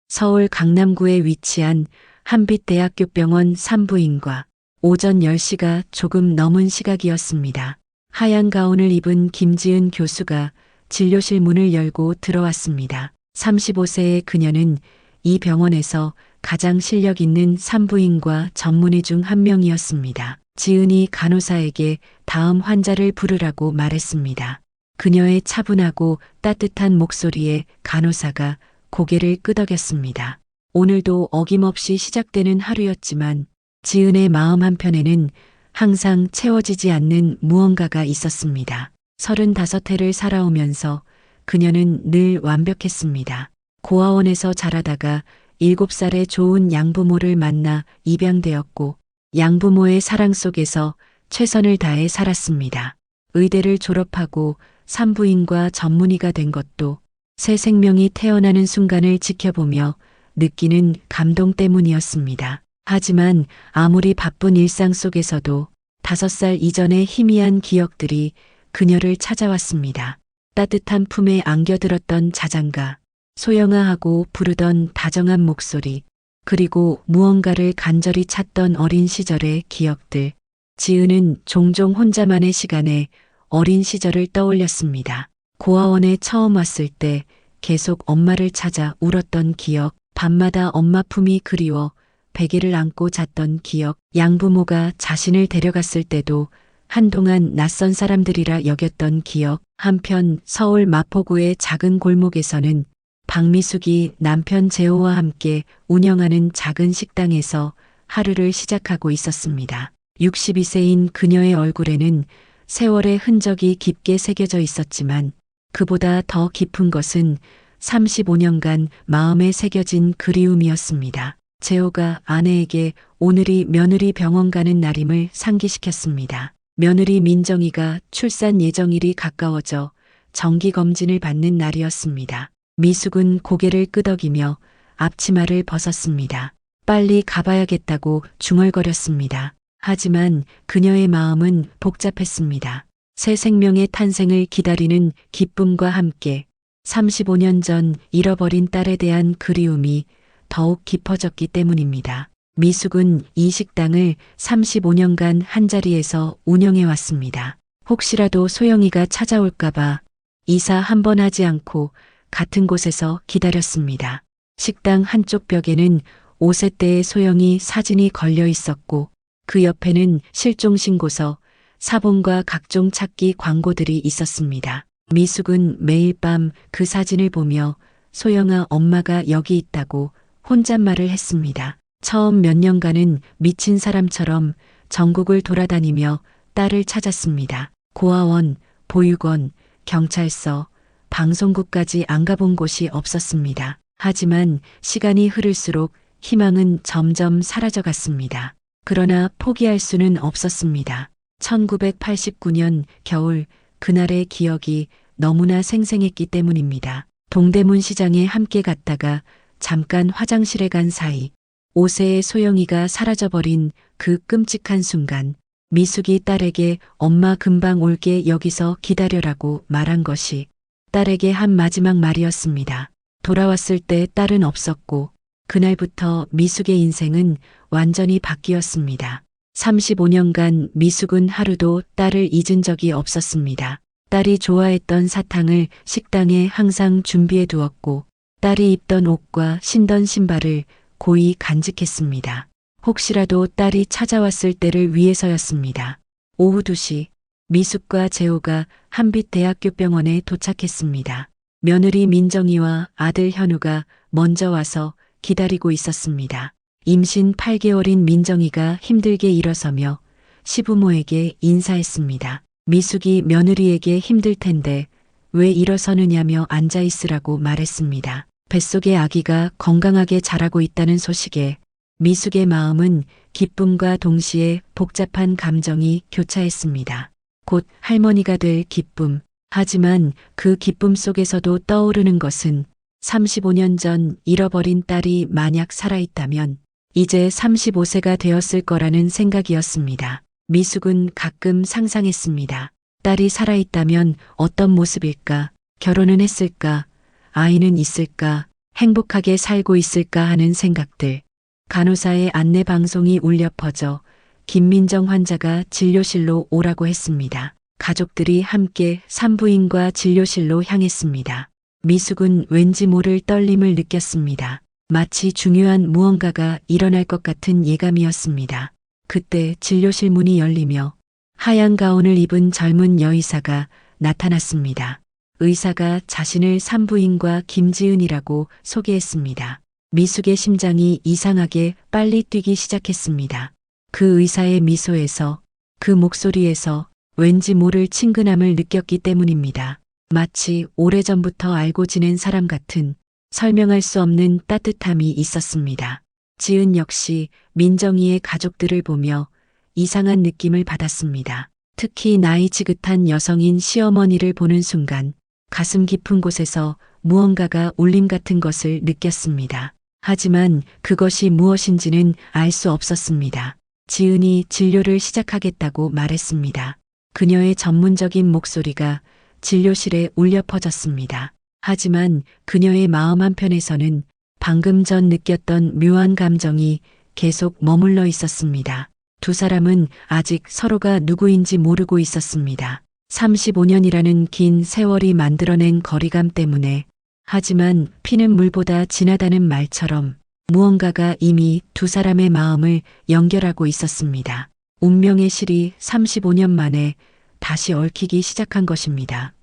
서울 강남구에 위치한 한빛대학교 병원 산부인과 오전 10시가 조금 넘은 시각이었습니다. 하얀 가운을 입은 김지은 교수가 진료실 문을 열고 들어왔습니다. 35세의 그녀는 이 병원에서 가장 실력 있는 산부인과 전문의 중 한 명이었습니다. 지은이 간호사에게 다음 환자를 부르라고 말했습니다. 그녀의 차분하고 따뜻한 목소리에 간호사가 고개를 끄덕였습니다. 오늘도 어김없이 시작되는 하루였지만 지은의 마음 한편에는 항상 채워지지 않는 무언가가 있었습니다. 35해를 살아오면서 그녀는 늘 완벽했습니다. 고아원에서 자라다가 7살의 좋은 양부모를 만나 입양되었고 양부모의 사랑 속에서 최선을 다해 살았습니다. 의대를 졸업하고 산부인과 전문의가 된 것도 새 생명이 태어나는 순간을 지켜보며 느끼는 감동 때문이었습니다. 하지만 아무리 바쁜 일상 속에서도 5살 이전의 희미한 기억들이 그녀를 찾아왔습니다. 따뜻한 품에 안겨들었던 자장가, 소영아 하고 부르던 다정한 목소리, 그리고 무언가를 간절히 찾던 어린 시절의 기억들. 지은은 종종 혼자만의 시간에 어린 시절을 떠올렸습니다. 고아원에 처음 왔을 때 계속 엄마를 찾아 울었던 기억, 밤마다 엄마 품이 그리워 베개를 안고 잤던 기억, 양부모가 자신을 데려갔을 때도 한동안 낯선 사람들이라 여겼던 기억. 한편 서울 마포구의 작은 골목에서는 박미숙이 남편 재호와 함께 운영하는 작은 식당에서 하루를 시작하고 있었습니다. 62세인 그녀의 얼굴에는 세월의 흔적이 깊게 새겨져 있었지만 그보다 더 깊은 것은 35년간 마음에 새겨진 그리움이었습니다. 재호가 아내에게 오늘이 며느리 병원 가는 날임을 상기시켰습니다. 며느리 민정이가 출산 예정일이 가까워져 정기검진을 받는 날이었습니다. 미숙은 고개를 끄덕이며 앞치마를 벗었습니다. 빨리 가봐야겠다고 중얼거렸습니다. 하지만 그녀의 마음은 복잡했습니다. 새 생명의 탄생을 기다리는 기쁨과 함께 35년 전 잃어버린 딸에 대한 그리움이 더욱 깊어졌기 때문입니다. 미숙은 이 식당을 35년간 한자리에서 운영해 왔습니다. 혹시라도 소영이가 찾아올까봐 이사 한 번 하지 않고 같은 곳에서 기다렸습니다. 식당 한쪽 벽에는 5세 때의 소영이 사진이 걸려 있었고 그 옆에는 실종신고서, 사본과 각종 찾기 광고들이 있었습니다. 미숙은 매일 밤 그 사진을 보며 소영아 엄마가 여기 있다고 혼잣말을 했습니다. 처음 몇 년간은 미친 사람처럼 전국을 돌아다니며 딸을 찾았습니다. 고아원, 보육원, 경찰서, 방송국까지 안 가본 곳이 없었습니다. 하지만 시간이 흐를수록 희망은 점점 사라져갔습니다. 그러나 포기할 수는 없었습니다. 1989년 겨울, 그날의 기억이 너무나 생생했기 때문입니다. 동대문 시장에 함께 갔다가 잠깐 화장실에 간 사이 5세의 소영이가 사라져버린 그 끔찍한 순간 미숙이 딸에게 엄마 금방 올게 여기서 기다려라고 말한 것이 딸에게 한 마지막 말이었습니다. 돌아왔을 때 딸은 없었고 그날부터 미숙의 인생은 완전히 바뀌었습니다. 35년간 미숙은 하루도 딸을 잊은 적이 없었습니다. 딸이 좋아했던 사탕을 식당에 항상 준비해 두었고 딸이 입던 옷과 신던 신발을 고이 간직했습니다. 혹시라도 딸이 찾아왔을 때를 위해서였습니다. 오후 2시 미숙과 재호가 한빛대학교 병원에 도착했습니다. 며느리 민정이와 아들 현우가 먼저 와서 기다리고 있었습니다. 임신 8개월인 민정이가 힘들게 일어서며 시부모에게 인사했습니다. 미숙이 며느리에게 힘들 텐데 왜 일어서느냐며 앉아있으라고 말했습니다. 뱃속의 아기가 건강하게 자라고 있다는 소식에 미숙의 마음은 기쁨과 동시에 복잡한 감정이 교차했습니다. 곧 할머니가 될 기쁨. 하지만 그 기쁨 속에서도 떠오르는 것은 35년 전 잃어버린 딸이 만약 살아있다면 이제 35세가 되었을 거라는 생각이었습니다. 미숙은 가끔 상상했습니다. 딸이 살아있다면 어떤 모습일까? 결혼은 했을까? 아이는 있을까? 행복하게 살고 있을까 하는 생각들. 간호사의 안내 방송이 울려 퍼져 김민정 환자가 진료실로 오라고 했습니다. 가족들이 함께 산부인과 진료실로 향했습니다. 미숙은 왠지 모를 떨림을 느꼈습니다. 마치 중요한 무언가가 일어날 것 같은 예감이었습니다. 그때 진료실 문이 열리며 하얀 가운을 입은 젊은 여의사가 나타났습니다. 의사가 자신을 산부인과 김지은이라고 소개했습니다. 미숙의 심장이 이상하게 빨리 뛰기 시작했습니다. 그 의사의 미소에서, 그 목소리에서 왠지 모를 친근함을 느꼈기 때문입니다. 마치 오래전부터 알고 지낸 사람 같은 설명할 수 없는 따뜻함이 있었습니다. 지은 역시 민정이의 가족들을 보며 이상한 느낌을 받았습니다. 특히 나이 지긋한 여성인 시어머니를 보는 순간 가슴 깊은 곳에서 무언가가 울림 같은 것을 느꼈습니다. 하지만 그것이 무엇인지는 알 수 없었습니다. 지은이 진료를 시작하겠다고 말했습니다. 그녀의 전문적인 목소리가 진료실에 울려 퍼졌습니다. 하지만 그녀의 마음 한편에서는 방금 전 느꼈던 묘한 감정이 계속 머물러 있었습니다. 두 사람은 아직 서로가 누구인지 모르고 있었습니다. 35년이라는 긴 세월이 만들어낸 거리감 때문에, 하지만 피는 물보다 진하다는 말처럼 무언가가 이미 두 사람의 마음을 연결하고 있었습니다. 운명의 실이 35년 만에 다시 얽히기 시작한 것입니다.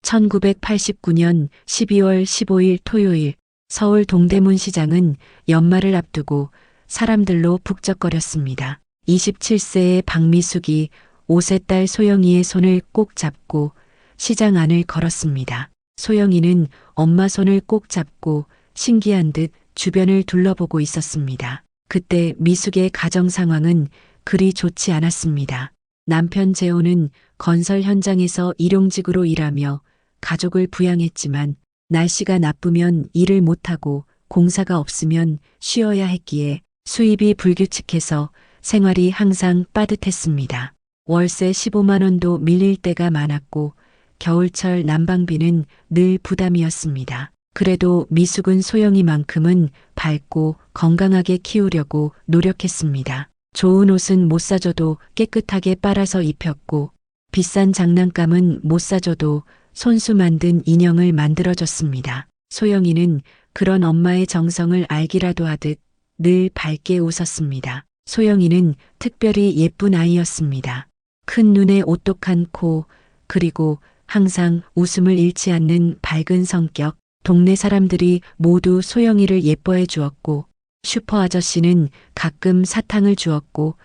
1989년 12월 15일 토요일 서울 동대문 시장은 연말을 앞두고 사람들로 북적거렸습니다. 27세의 박미숙이 5세 딸 소영이의 손을 꼭 잡고 시장 안을 걸었습니다. 소영이는 엄마 손을 꼭 잡고 신기한 듯 주변을 둘러보고 있었습니다. 그때 미숙의 가정 상황은 그리 좋지 않았습니다. 남편 재호는 건설 현장에서 일용직으로 일하며 가족을 부양했지만 날씨가 나쁘면 일을 못하고 공사가 없으면 쉬어야 했기에 수입이 불규칙해서 생활이 항상 빠듯했습니다. 월세 15만 원도 밀릴 때가 많았고 겨울철 난방비는 늘 부담이었습니다. 그래도 미숙은 소영이만큼은 밝고 건강하게 키우려고 노력했습니다. 좋은 옷은 못 사줘도 깨끗하게 빨아서 입혔고 비싼 장난감은 못 사줘도 손수 만든 인형을 만들어줬습니다. 소영이는 그런 엄마의 정성을 알기라도 하듯 늘 밝게 웃었습니다. 소영이는 특별히 예쁜 아이였습니다. 큰 눈에 오똑한 코, 그리고 항상 웃음을 잃지 않는 밝은 성격, 동네 사람들이 모두 소영이를 예뻐해 주었고 슈퍼 아저씨는 가끔 사탕을 주었고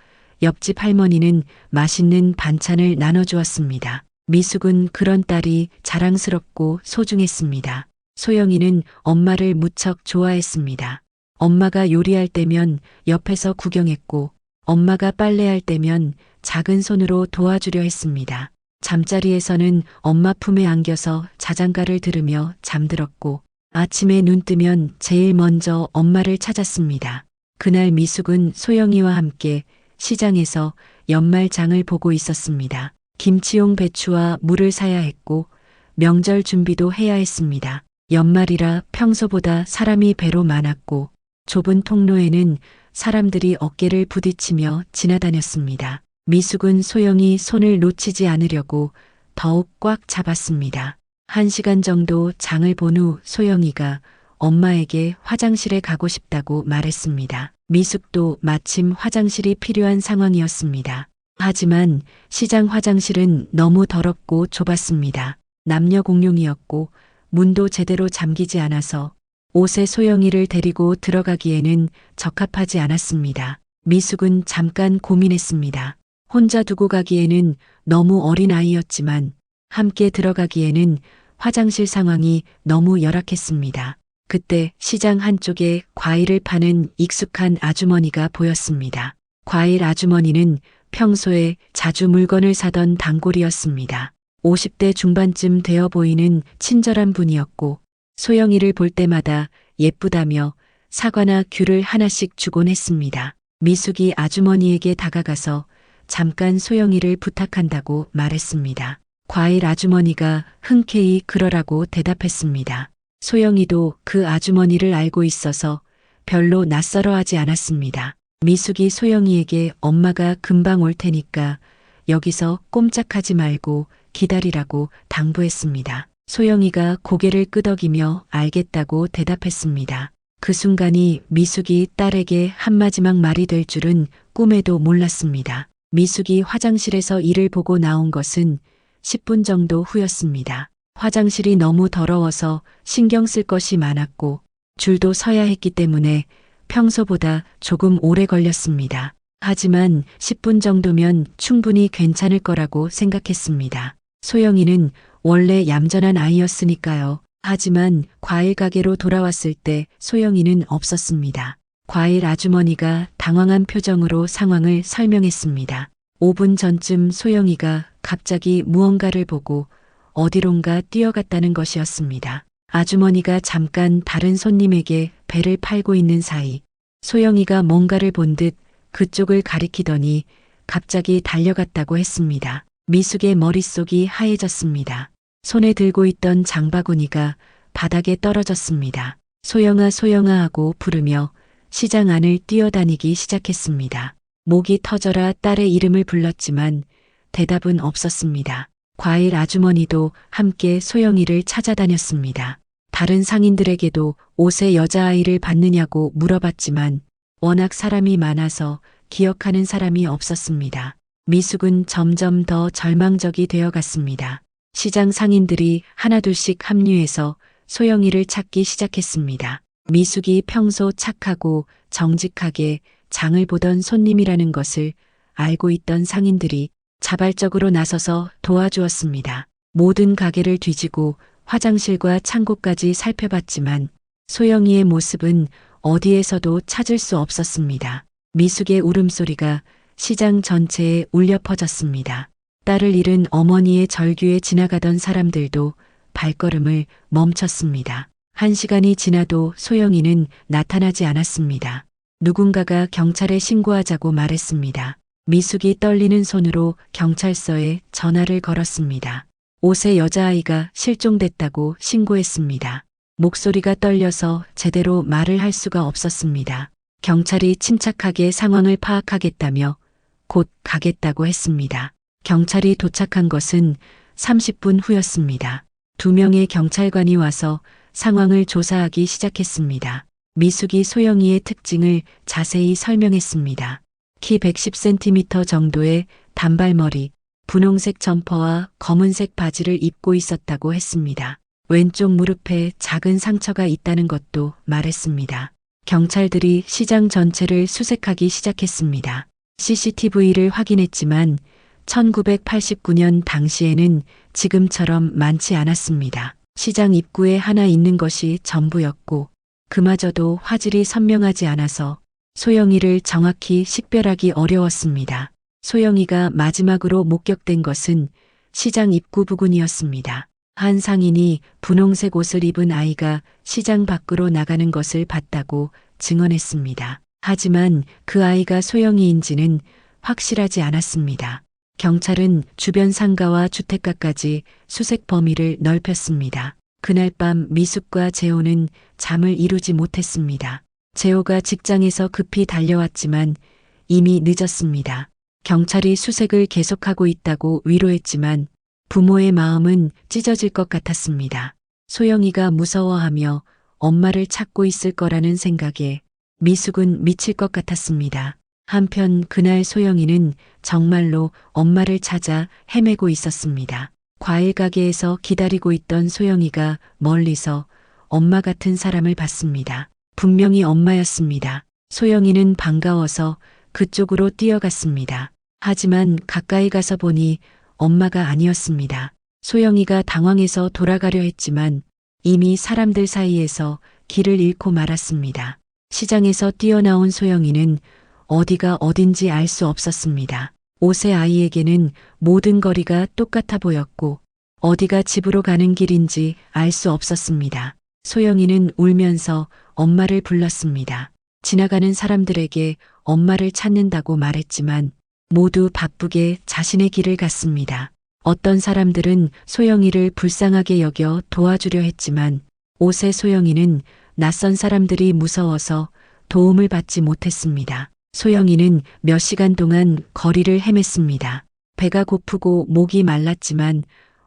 옆집 할머니는 맛있는 반찬을 나눠주었습니다. 미숙은 그런 딸이 자랑스럽고 소중했습니다. 소영이는 엄마를 무척 좋아했습니다. 엄마가 요리할 때면 옆에서 구경했고 엄마가 빨래할 때면 작은 손으로 도와주려 했습니다. 잠자리에서는 엄마 품에 안겨서 자장가를 들으며 잠들었고 아침에 눈 뜨면 제일 먼저 엄마를 찾았습니다. 그날 미숙은 소영이와 함께 시장에서 연말장을 보고 있었습니다. 김치용 배추와 물을 사야 했고 명절 준비도 해야 했습니다. 연말이라 평소보다 사람이 배로 많았고 좁은 통로에는 사람들이 어깨를 부딪히며 지나다녔습니다. 미숙은 소영이 손을 놓치지 않으려고 더욱 꽉 잡았습니다. 1시간 정도 장을 본 후 소영이가 엄마에게 화장실에 가고 싶다고 말했습니다. 미숙도 마침 화장실이 필요한 상황이었습니다. 하지만 시장 화장실은 너무 더럽고 좁았습니다. 남녀 공용이었고 문도 제대로 잠기지 않아서 옷에 소영이를 데리고 들어가기에는 적합하지 않았습니다. 미숙은 잠깐 고민했습니다. 혼자 두고 가기에는 너무 어린 아이였지만 함께 들어가기에는 화장실 상황이 너무 열악했습니다. 그때 시장 한쪽에 과일을 파는 익숙한 아주머니가 보였습니다. 과일 아주머니는 평소에 자주 물건을 사던 단골이었습니다. 50대 중반쯤 되어 보이는 친절한 분이었고 소영이를 볼 때마다 예쁘다며 사과나 귤을 하나씩 주곤 했습니다. 미숙이 아주머니에게 다가가서 잠깐 소영이를 부탁한다고 말했습니다. 과일 아주머니가 흔쾌히 그러라고 대답했습니다. 소영이도 그 아주머니를 알고 있어서 별로 낯설어하지 않았습니다. 미숙이 소영이에게 엄마가 금방 올 테니까 여기서 꼼짝하지 말고 기다리라고 당부했습니다. 소영이가 고개를 끄덕이며 알겠다고 대답했습니다. 그 순간이 미숙이 딸에게 한마지막 말이 될 줄은 꿈에도 몰랐습니다. 미숙이 화장실에서 일을 보고 나온 것은 10분 정도 후였습니다. 화장실이 너무 더러워서 신경 쓸 것이 많았고 줄도 서야 했기 때문에 평소보다 조금 오래 걸렸습니다. 하지만 10분 정도면 충분히 괜찮을 거라고 생각했습니다. 소영이는 원래 얌전한 아이였으니까요. 하지만 과일 가게로 돌아왔을 때 소영이는 없었습니다. 과일 아주머니가 당황한 표정으로 상황을 설명했습니다. 5분 전쯤 소영이가 갑자기 무언가를 보고 어디론가 뛰어갔다는 것이었습니다. 아주머니가 잠깐 다른 손님에게 배를 팔고 있는 사이 소영이가 뭔가를 본 듯 그쪽을 가리키더니 갑자기 달려갔다고 했습니다. 미숙의 머릿속이 하얘졌습니다. 손에 들고 있던 장바구니가 바닥에 떨어졌습니다. 소영아 소영아 하고 부르며 시장 안을 뛰어다니기 시작했습니다. 목이 터져라 딸의 이름을 불렀지만 대답은 없었습니다. 과일 아주머니도 함께 소영이를 찾아다녔습니다. 다른 상인들에게도 옷에 여자아이를 받느냐고 물어봤지만 워낙 사람이 많아서 기억하는 사람이 없었습니다. 미숙은 점점 더 절망적이 되어갔습니다. 시장 상인들이 하나둘씩 합류해서 소영이를 찾기 시작했습니다. 미숙이 평소 착하고 정직하게 장을 보던 손님이라는 것을 알고 있던 상인들이 자발적으로 나서서 도와주었습니다. 모든 가게를 뒤지고 화장실과 창고까지 살펴봤지만 소영이의 모습은 어디에서도 찾을 수 없었습니다. 미숙의 울음소리가 시장 전체에 울려 퍼졌습니다. 딸을 잃은 어머니의 절규에 지나가던 사람들도 발걸음을 멈췄습니다. 1시간이 지나도 소영이는 나타나지 않았습니다. 누군가가 경찰에 신고하자고 말했습니다. 미숙이 떨리는 손으로 경찰서에 전화를 걸었습니다. 옷의 여자아이가 실종됐다고 신고했습니다. 목소리가 떨려서 제대로 말을 할 수가 없었습니다. 경찰이 침착하게 상황을 파악하겠다며 곧 가겠다고 했습니다. 경찰이 도착한 것은 30분 후였습니다. 2명의 경찰관이 와서 상황을 조사하기 시작했습니다. 미숙이 소영이의 특징을 자세히 설명했습니다. 키 110cm 정도의 단발머리, 분홍색 점퍼와 검은색 바지를 입고 있었다고 했습니다. 왼쪽 무릎에 작은 상처가 있다는 것도 말했습니다. 경찰들이 시장 전체를 수색하기 시작했습니다. CCTV를 확인했지만 1989년 당시에는 지금처럼 많지 않았습니다. 시장 입구에 하나 있는 것이 전부였고 그마저도 화질이 선명하지 않아서 소영이를 정확히 식별하기 어려웠습니다. 소영이가 마지막으로 목격된 것은 시장 입구 부근이었습니다. 한 상인이 분홍색 옷을 입은 아이가 시장 밖으로 나가는 것을 봤다고 증언했습니다. 하지만 그 아이가 소영이인지는 확실하지 않았습니다. 경찰은 주변 상가와 주택가까지 수색 범위를 넓혔습니다. 그날 밤 미숙과 재호는 잠을 이루지 못했습니다. 재호가 직장에서 급히 달려왔지만 이미 늦었습니다. 경찰이 수색을 계속하고 있다고 위로했지만 부모의 마음은 찢어질 것 같았습니다. 소영이가 무서워하며 엄마를 찾고 있을 거라는 생각에 미숙은 미칠 것 같았습니다. 한편 그날 소영이는 정말로 엄마를 찾아 헤매고 있었습니다. 과일 가게에서 기다리고 있던 소영이가 멀리서 엄마 같은 사람을 봤습니다. 분명히 엄마였습니다. 소영이는 반가워서 그쪽으로 뛰어갔습니다. 하지만 가까이 가서 보니 엄마가 아니었습니다. 소영이가 당황해서 돌아가려 했지만 이미 사람들 사이에서 길을 잃고 말았습니다. 시장에서 뛰어나온 소영이는 어디가 어딘지 알 수 없었습니다. 옷의 아이에게는 모든 거리가 똑같아 보였고 어디가 집으로 가는 길인지 알 수 없었습니다. 소영이는 울면서 엄마를 불렀습니다. 지나가는 사람들에게 엄마를 찾는다고 말했지만 모두 바쁘게 자신의 길을 갔습니다. 어떤 사람들은 소영이를 불쌍하게 여겨 도와주려 했지만 5세 소영이는 낯선 사람들이 무서워서 도움을 받지 못했습니다. 소영이는 몇 시간 동안 거리를 헤맸습니다. 배가 고프고 목이 말랐지만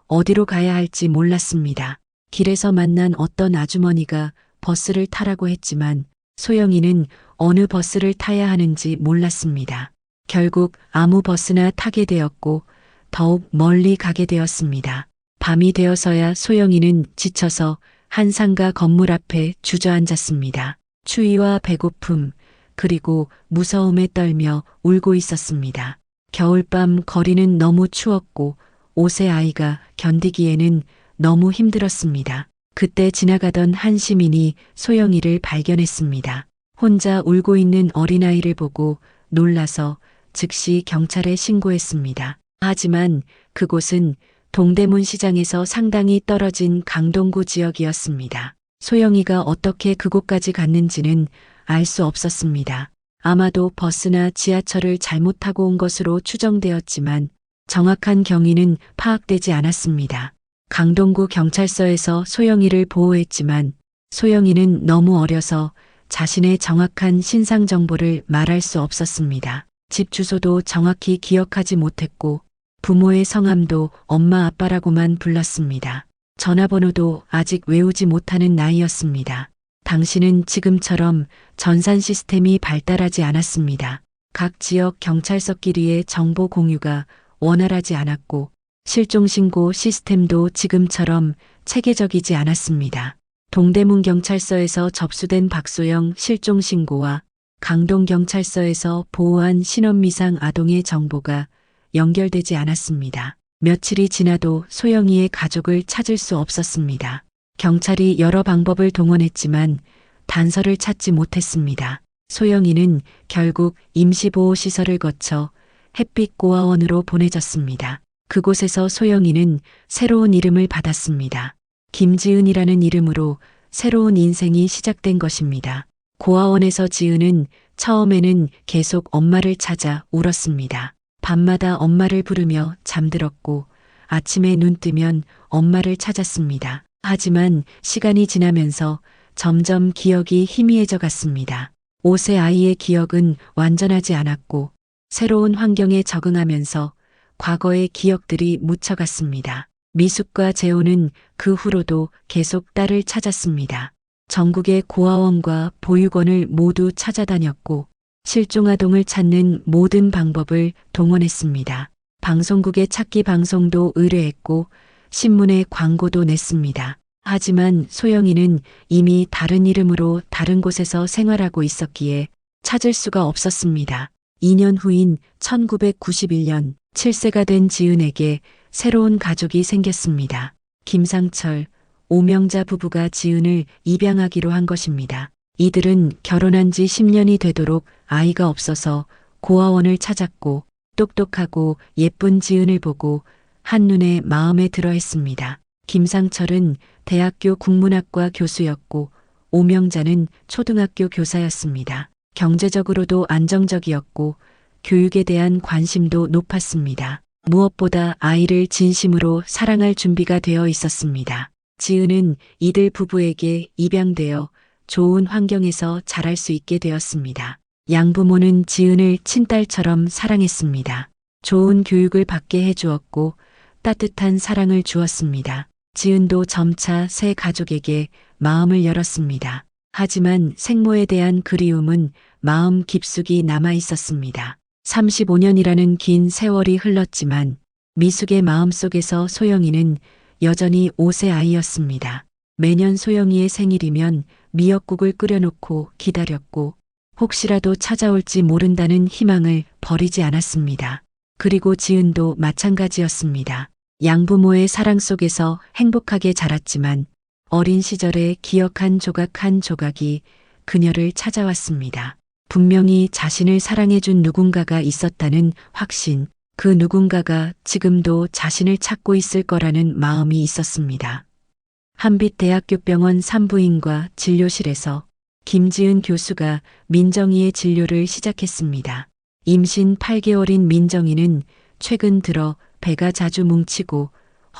어디로 가야 할지 몰랐습니다. 길에서 만난 어떤 아주머니가 버스를 타라고 했지만 소영이는 어느 버스를 타야 하는지 몰랐습니다. 결국 아무 버스나 타게 되었고 더욱 멀리 가게 되었습니다. 밤이 되어서야 소영이는 지쳐서 한 상가 건물 앞에 주저앉았습니다. 추위와 배고픔 그리고 무서움에 떨며 울고 있었습니다. 겨울밤 거리는 너무 추웠고 5세 아이가 견디기에는 너무 힘들었습니다. 그때 지나가던 한 시민이 소영이를 발견했습니다. 혼자 울고 있는 어린아이를 보고 놀라서 즉시 경찰에 신고했습니다. 하지만 그곳은 동대문 시장에서 상당히 떨어진 강동구 지역이었습니다. 소영이가 어떻게 그곳까지 갔는지는 알 수 없었습니다. 아마도 버스나 지하철을 잘못 타고 온 것으로 추정되었지만 정확한 경위는 파악되지 않았습니다. 강동구 경찰서에서 소영이를 보호했지만 소영이는 너무 어려서 자신의 정확한 신상 정보를 말할 수 없었습니다. 집 주소도 정확히 기억하지 못했고 부모의 성함도 엄마 아빠라고만 불렀습니다. 전화번호도 아직 외우지 못하는 나이였습니다. 당시는 지금처럼 전산 시스템이 발달하지 않았습니다. 각 지역 경찰서끼리의 정보 공유가 원활하지 않았고 실종신고 시스템도 지금처럼 체계적이지 않았습니다. 동대문 경찰서에서 접수된 박소영 실종신고와 강동경찰서에서 보호한 신원미상 아동의 정보가 연결되지 않았습니다. 며칠이 지나도 소영이의 가족을 찾을 수 없었습니다. 경찰이 여러 방법을 동원했지만 단서를 찾지 못했습니다. 소영이는 결국 임시보호시설을 거쳐 햇빛고아원으로 보내졌습니다. 그곳에서 소영이는 새로운 이름을 받았습니다. 김지은이라는 이름으로 새로운 인생이 시작된 것입니다. 고아원에서 지은은 처음에는 계속 엄마를 찾아 울었습니다. 밤마다 엄마를 부르며 잠들었고 아침에 눈 뜨면 엄마를 찾았습니다. 하지만 시간이 지나면서 점점 기억이 희미해져 갔습니다. 5세 아이의 기억은 완전하지 않았고 새로운 환경에 적응하면서 과거의 기억들이 묻혀갔습니다. 미숙과 재호는 그 후로도 계속 딸을 찾았습니다. 전국의 고아원과 보육원을 모두 찾아다녔고 실종아동을 찾는 모든 방법을 동원했습니다. 방송국의 찾기 방송도 의뢰했고 신문에 광고도 냈습니다. 하지만 소영이는 이미 다른 이름으로 다른 곳에서 생활하고 있었기에 찾을 수가 없었습니다. 2년 후인 1991년 7세가 된 지은에게 새로운 가족이 생겼습니다. 김상철, 오명자 부부가 지은을 입양하기로 한 것입니다. 이들은 결혼한 지 10년이 되도록 아이가 없어서 고아원을 찾았고 똑똑하고 예쁜 지은을 보고 한눈에 마음에 들어 했습니다. 김상철은 대학교 국문학과 교수였고 오명자는 초등학교 교사였습니다. 경제적으로도 안정적이었고 교육에 대한 관심도 높았습니다. 무엇보다 아이를 진심으로 사랑할 준비가 되어 있었습니다. 지은은 이들 부부에게 입양되어 좋은 환경에서 자랄 수 있게 되었습니다. 양부모는 지은을 친딸처럼 사랑했습니다. 좋은 교육을 받게 해주었고 따뜻한 사랑을 주었습니다. 지은도 점차 새 가족에게 마음을 열었습니다. 하지만 생모에 대한 그리움은 마음 깊숙이 남아 있었습니다. 35년이라는 긴 세월이 흘렀지만 미숙의 마음속에서 소영이는 여전히 5세 아이였습니다. 매년 소영이의 생일이면 미역국을 끓여놓고 기다렸고 혹시라도 찾아올지 모른다는 희망을 버리지 않았습니다. 그리고 지은도 마찬가지였습니다. 양부모의 사랑 속에서 행복하게 자랐지만 어린 시절에 기억 한 조각 한 조각이 그녀를 찾아왔습니다. 분명히 자신을 사랑해준 누군가가 있었다는 확신, 그 누군가가 지금도 자신을 찾고 있을 거라는 마음이 있었습니다. 한빛대학교병원 산부인과 진료실에서 김지은 교수가 민정이의 진료를 시작했습니다. 임신 8개월인 민정이는 최근 들어 배가 자주 뭉치고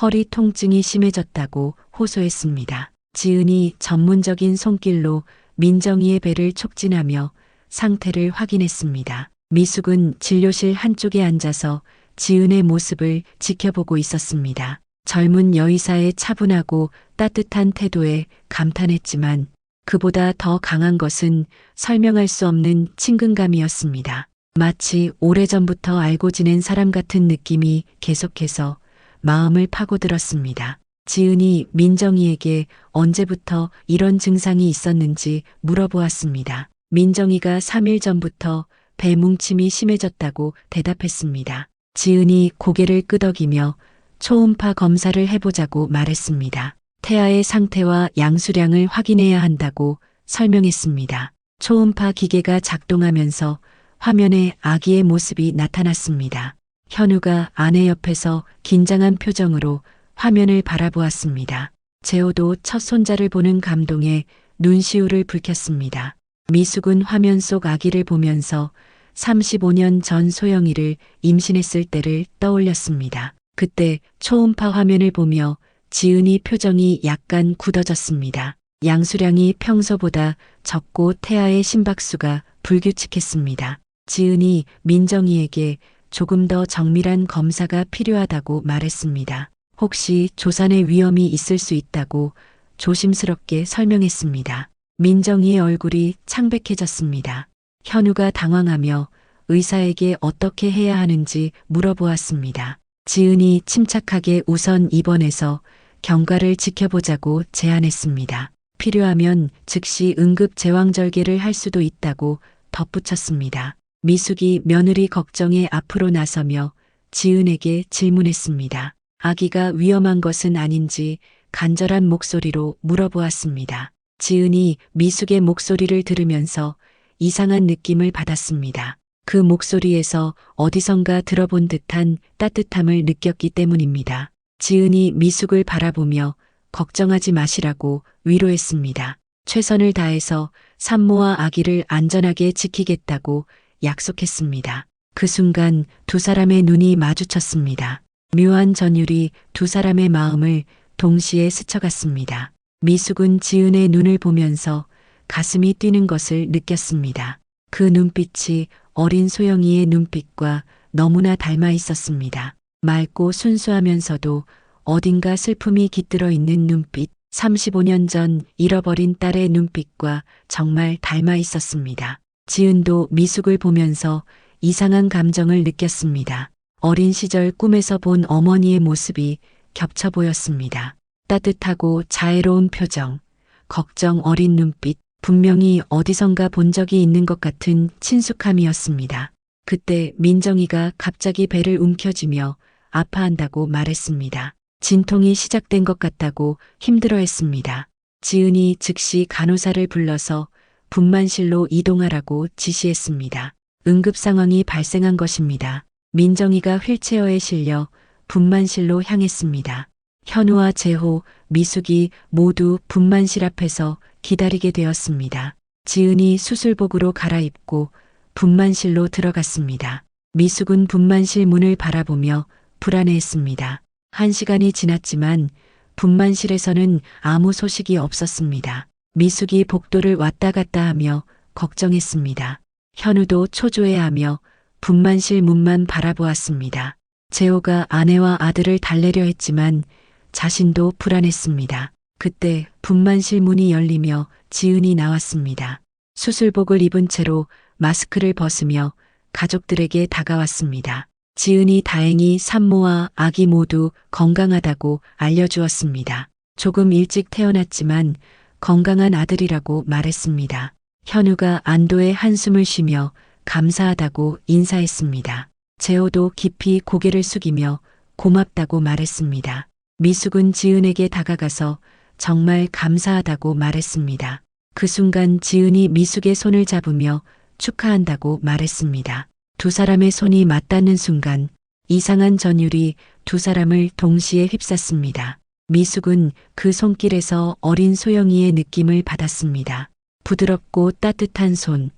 허리 통증이 심해졌다고 호소했습니다. 지은이 전문적인 손길로 민정이의 배를 촉진하며 상태를 확인했습니다. 미숙은 진료실 한쪽에 앉아서 지은의 모습을 지켜보고 있었습니다. 젊은 여의사의 차분하고 따뜻한 태도에 감탄했지만 그보다 더 강한 것은 설명할 수 없는 친근감이었습니다. 마치 오래전부터 알고 지낸 사람 같은 느낌이 계속해서 마음을 파고들었습니다. 지은이 민정이에게 언제부터 이런 증상이 있었는지 물어보았습니다. 민정이가 3일 전부터 배 뭉침이 심해졌다고 대답했습니다. 지은이 고개를 끄덕이며 초음파 검사를 해보자고 말했습니다. 태아의 상태와 양수량을 확인해야 한다고 설명했습니다. 초음파 기계가 작동하면서 화면에 아기의 모습이 나타났습니다. 현우가 아내 옆에서 긴장한 표정으로 화면을 바라보았습니다. 재호도 첫 손자를 보는 감동에 눈시울을 붉혔습니다. 미숙은 화면 속 아기를 보면서 35년 전 소영이를 임신했을 때를 떠올렸습니다. 그때 초음파 화면을 보며 지은이 표정이 약간 굳어졌습니다. 양수량이 평소보다 적고 태아의 심박수가 불규칙했습니다. 지은이 민정이에게 조금 더 정밀한 검사가 필요하다고 말했습니다. 혹시 조산의 위험이 있을 수 있다고 조심스럽게 설명했습니다. 민정이의 얼굴이 창백해졌습니다. 현우가 당황하며 의사에게 어떻게 해야 하는지 물어보았습니다. 지은이 침착하게 우선 입원해서 경과를 지켜보자고 제안했습니다. 필요하면 즉시 응급 제왕절개를 할 수도 있다고 덧붙였습니다. 미숙이 며느리 걱정에 앞으로 나서며 지은에게 질문했습니다. 아기가 위험한 것은 아닌지 간절한 목소리로 물어보았습니다. 지은이 미숙의 목소리를 들으면서 이상한 느낌을 받았습니다. 그 목소리에서 어디선가 들어본 듯한 따뜻함을 느꼈기 때문입니다. 지은이 미숙을 바라보며 걱정하지 마시라고 위로했습니다. 최선을 다해서 산모와 아기를 안전하게 지키겠다고 약속했습니다. 그 순간 두 사람의 눈이 마주쳤습니다. 묘한 전율이 두 사람의 마음을 동시에 스쳐갔습니다. 미숙은 지은의 눈을 보면서 가슴이 뛰는 것을 느꼈습니다. 그 눈빛이 어린 소영이의 눈빛과 너무나 닮아 있었습니다. 맑고 순수하면서도 어딘가 슬픔이 깃들어 있는 눈빛, 35년 전 잃어버린 딸의 눈빛과 정말 닮아 있었습니다. 지은도 미숙을 보면서 이상한 감정을 느꼈습니다. 어린 시절 꿈에서 본 어머니의 모습이 겹쳐 보였습니다. 따뜻하고 자애로운 표정, 걱정 어린 눈빛, 분명히 어디선가 본 적이 있는 것 같은 친숙함이었습니다. 그때 민정이가 갑자기 배를 움켜쥐며 아파한다고 말했습니다. 진통이 시작된 것 같다고 힘들어했습니다. 지은이 즉시 간호사를 불러서 분만실로 이동하라고 지시했습니다. 응급 상황이 발생한 것입니다. 민정이가 휠체어에 실려 분만실로 향했습니다. 현우와 재호, 미숙이 모두 분만실 앞에서 기다리게 되었습니다. 지은이 수술복으로 갈아입고 분만실로 들어갔습니다. 미숙은 분만실 문을 바라보며 불안해했습니다. 1시간이 지났지만 분만실에서는 아무 소식이 없었습니다. 미숙이 복도를 왔다 갔다 하며 걱정했습니다. 현우도 초조해하며 분만실 문만 바라보았습니다. 재호가 아내와 아들을 달래려 했지만 자신도 불안했습니다. 그때 분만실 문이 열리며 지은이 나왔습니다. 수술복을 입은 채로 마스크를 벗으며 가족들에게 다가왔습니다. 지은이 다행히 산모와 아기 모두 건강하다고 알려주었습니다. 조금 일찍 태어났지만 건강한 아들이라고 말했습니다. 현우가 안도의 한숨을 쉬며 감사하다고 인사했습니다. 재호도 깊이 고개를 숙이며 고맙다고 말했습니다. 미숙은 지은에게 다가가서 정말 감사하다고 말했습니다. 그 순간 지은이 미숙의 손을 잡으며 축하한다고 말했습니다. 두 사람의 손이 맞닿는 순간 이상한 전율이 두 사람을 동시에 휩쌌습니다. 미숙은 그 손길에서 어린 소영이의 느낌을 받았습니다. 부드럽고 따뜻한 손,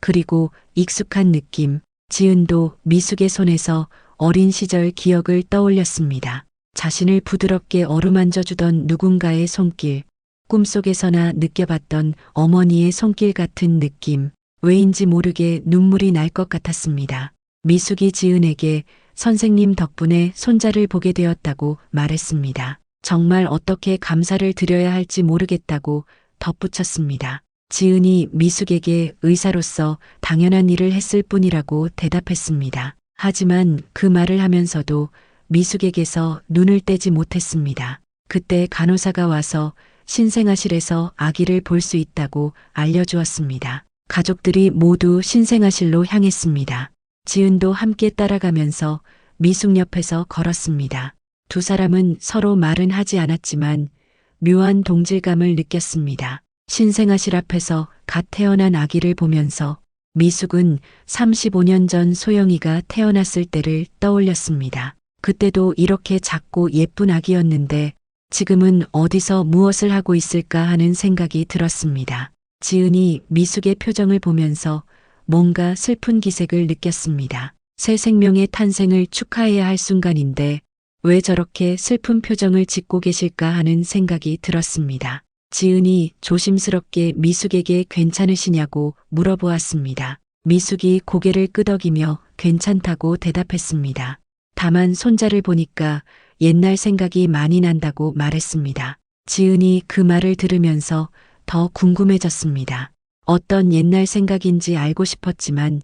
그리고 익숙한 느낌. 지은도 미숙의 손에서 어린 시절 기억을 떠올렸습니다. 자신을 부드럽게 어루만져 주던 누군가의 손길, 꿈속에서나 느껴봤던 어머니의 손길 같은 느낌. 왜인지 모르게 눈물이 날 것 같았습니다. 미숙이 지은에게 선생님 덕분에 손자를 보게 되었다고 말했습니다. 정말 어떻게 감사를 드려야 할지 모르겠다고 덧붙였습니다. 지은이 미숙에게 의사로서 당연한 일을 했을 뿐이라고 대답했습니다. 하지만 그 말을 하면서도 미숙에게서 눈을 떼지 못했습니다. 그때 간호사가 와서 신생아실에서 아기를 볼 수 있다고 알려주었습니다. 가족들이 모두 신생아실로 향했습니다. 지은도 함께 따라가면서 미숙 옆에서 걸었습니다. 두 사람은 서로 말은 하지 않았지만 묘한 동질감을 느꼈습니다. 신생아실 앞에서 갓 태어난 아기를 보면서 미숙은 35년 전 소영이가 태어났을 때를 떠올렸습니다. 그때도 이렇게 작고 예쁜 아기였는데 지금은 어디서 무엇을 하고 있을까 하는 생각이 들었습니다. 지은이 미숙의 표정을 보면서 뭔가 슬픈 기색을 느꼈습니다. 새 생명의 탄생을 축하해야 할 순간인데 왜 저렇게 슬픈 표정을 짓고 계실까 하는 생각이 들었습니다. 지은이 조심스럽게 미숙에게 괜찮으시냐고 물어보았습니다. 미숙이 고개를 끄덕이며 괜찮다고 대답했습니다. 다만 손자를 보니까 옛날 생각이 많이 난다고 말했습니다. 지은이 그 말을 들으면서 더 궁금해졌습니다. 어떤 옛날 생각인지 알고 싶었지만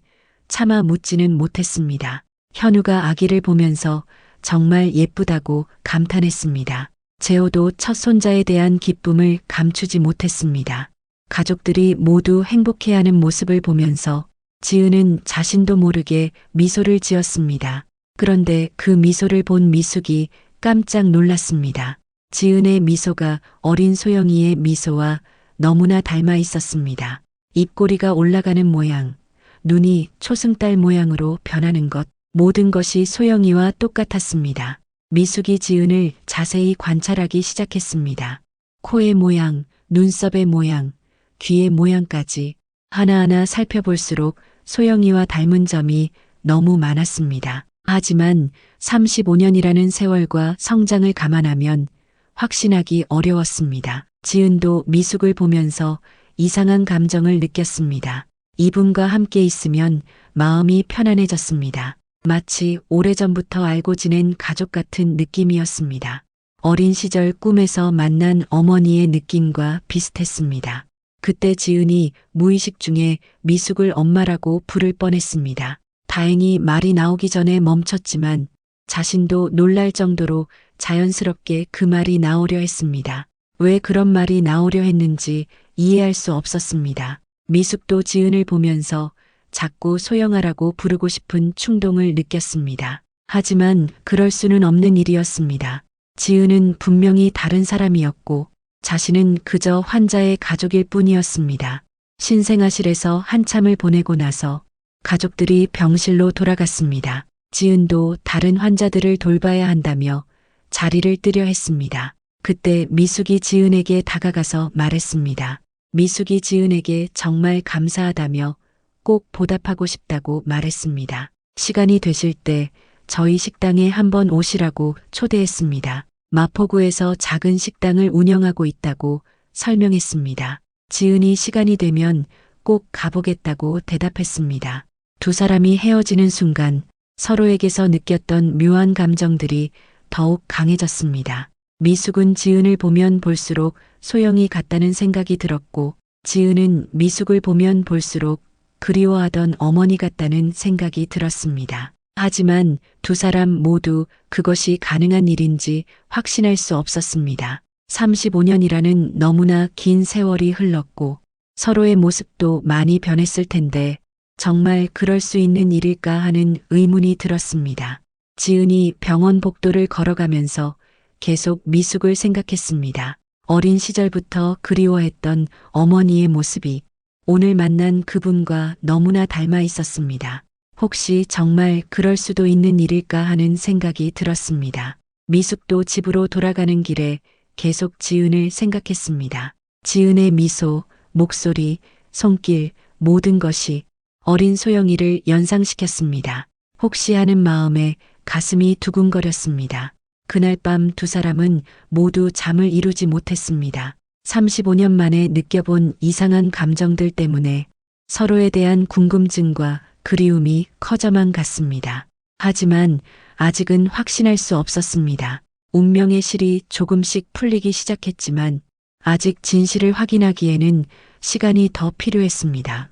차마 묻지는 못했습니다. 현우가 아기를 보면서 정말 예쁘다고 감탄했습니다. 재호도 첫 손자에 대한 기쁨을 감추지 못했습니다. 가족들이 모두 행복해하는 모습을 보면서 지은은 자신도 모르게 미소를 지었습니다. 그런데 그 미소를 본 미숙이 깜짝 놀랐습니다. 지은의 미소가 어린 소영이의 미소와 너무나 닮아 있었습니다. 입꼬리가 올라가는 모양, 눈이 초승달 모양으로 변하는 것, 모든 것이 소영이와 똑같았습니다. 미숙이 지은을 자세히 관찰하기 시작했습니다. 코의 모양, 눈썹의 모양, 귀의 모양까지 하나하나 살펴볼수록 소영이와 닮은 점이 너무 많았습니다. 하지만 35년이라는 세월과 성장을 감안하면 확신하기 어려웠습니다. 지은도 미숙을 보면서 이상한 감정을 느꼈습니다. 이분과 함께 있으면 마음이 편안해졌습니다. 마치 오래전부터 알고 지낸 가족 같은 느낌이었습니다. 어린 시절 꿈에서 만난 어머니의 느낌과 비슷했습니다. 그때 지은이 무의식 중에 미숙을 엄마라고 부를 뻔했습니다. 다행히 말이 나오기 전에 멈췄지만 자신도 놀랄 정도로 자연스럽게 그 말이 나오려 했습니다. 왜 그런 말이 나오려 했는지 이해할 수 없었습니다. 미숙도 지은을 보면서 자꾸 소영아라고 부르고 싶은 충동을 느꼈습니다. 하지만 그럴 수는 없는 일이었습니다. 지은은 분명히 다른 사람이었고 자신은 그저 환자의 가족일 뿐이었습니다. 신생아실에서 한참을 보내고 나서 가족들이 병실로 돌아갔습니다. 지은도 다른 환자들을 돌봐야 한다며 자리를 뜨려 했습니다. 그때 미숙이 지은에게 다가가서 말했습니다. 미숙이 지은에게 정말 감사하다며 꼭 보답하고 싶다고 말했습니다. 시간이 되실 때 저희 식당에 한번 오시라고 초대했습니다. 마포구에서 작은 식당을 운영하고 있다고 설명했습니다. 지은이 시간이 되면 꼭 가보겠다고 대답했습니다. 두 사람이 헤어지는 순간 서로에게서 느꼈던 묘한 감정들이 더욱 강해졌습니다. 미숙은 지은을 보면 볼수록 소영이 같다는 생각이 들었고 지은은 미숙을 보면 볼수록 그리워하던 어머니 같다는 생각이 들었습니다. 하지만 두 사람 모두 그것이 가능한 일인지 확신할 수 없었습니다. 35년이라는 너무나 긴 세월이 흘렀고 서로의 모습도 많이 변했을 텐데 정말 그럴 수 있는 일일까 하는 의문이 들었습니다. 지은이 병원 복도를 걸어가면서 계속 미숙을 생각했습니다. 어린 시절부터 그리워했던 어머니의 모습이 오늘 만난 그분과 너무나 닮아 있었습니다. 혹시 정말 그럴 수도 있는 일일까 하는 생각이 들었습니다. 미숙도 집으로 돌아가는 길에 계속 지은을 생각했습니다. 지은의 미소, 목소리, 손길, 모든 것이 어린 소영이를 연상시켰습니다. 혹시 하는 마음에 가슴이 두근거렸습니다. 그날 밤 두 사람은 모두 잠을 이루지 못했습니다. 35년 만에 느껴본 이상한 감정들 때문에 서로에 대한 궁금증과 그리움이 커져만 갔습니다. 하지만 아직은 확신할 수 없었습니다. 운명의 실이 조금씩 풀리기 시작했지만 아직 진실을 확인하기에는 시간이 더 필요했습니다.